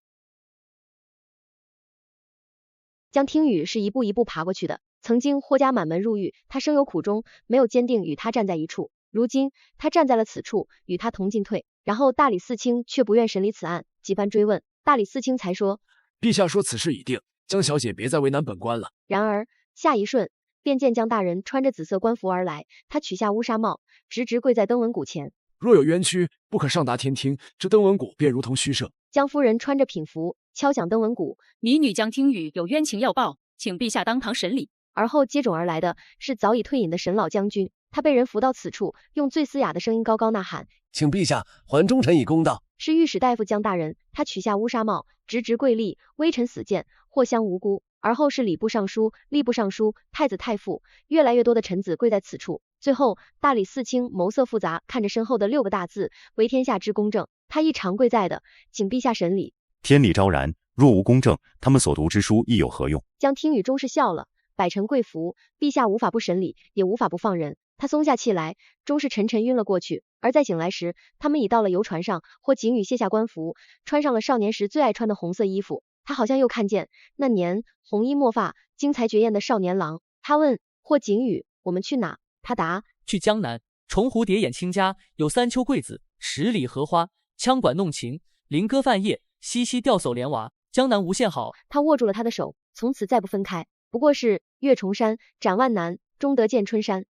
S1: 江听雨是一步一步爬过去的。曾经霍家满门入狱，他生有苦衷，没有坚定与他站在一处。如今他站在了此处，与他同进退。然后大理寺卿却不愿审理此案，几番追问，大理寺卿才说：
S2: 陛下说此事已定，江小姐别再为难本官了。
S1: 然而下一瞬，便见江大人穿着紫色官服而来，他取下乌纱帽，直直跪在登闻鼓前。
S2: 若有冤屈，不可上达天听，这登闻鼓便如同虚设。
S1: 江夫人穿着品服，敲响登闻鼓，
S15: 民女江听雨有冤情要报，请陛下当堂审理。
S1: 而后接踵而来的是早已退隐的沈老将军，他被人扶到此处，用最嘶哑的声音高高呐喊：
S4: 请陛下还忠臣以公道。
S1: 是御史大夫江大人，他取下乌纱帽，直直跪立，微臣死谏，或相无辜。而后是礼部尚书、吏部尚书、太子太傅，越来越多的臣子跪在此处。最后，大理寺卿眸色复杂，看着身后的6个大字“为天下之公正”，他亦常跪在的，请陛下审理。
S12: 天理昭然，若无公正，他们所读之书亦有何用？
S1: 江听雨终是笑了，百臣跪服，陛下无法不审理，也无法不放人。他松下气来，终是沉沉晕了过去。而在醒来时，他们已到了游船上，或景宇卸下官服，穿上了少年时最爱穿的红色衣服。他好像又看见那年红衣墨发、惊才绝艳的少年郎。他问霍景宇：“我们去哪？”他答：“
S3: 去江南。重蝴蝶眼亲家，有3秋桂子，10里荷花，羌管弄琴，菱歌泛夜，嬉嬉钓叟莲娃。江南无限好。”
S1: 他握住了他的手，从此再不分开。不过是越重山，斩万难，终得见春山。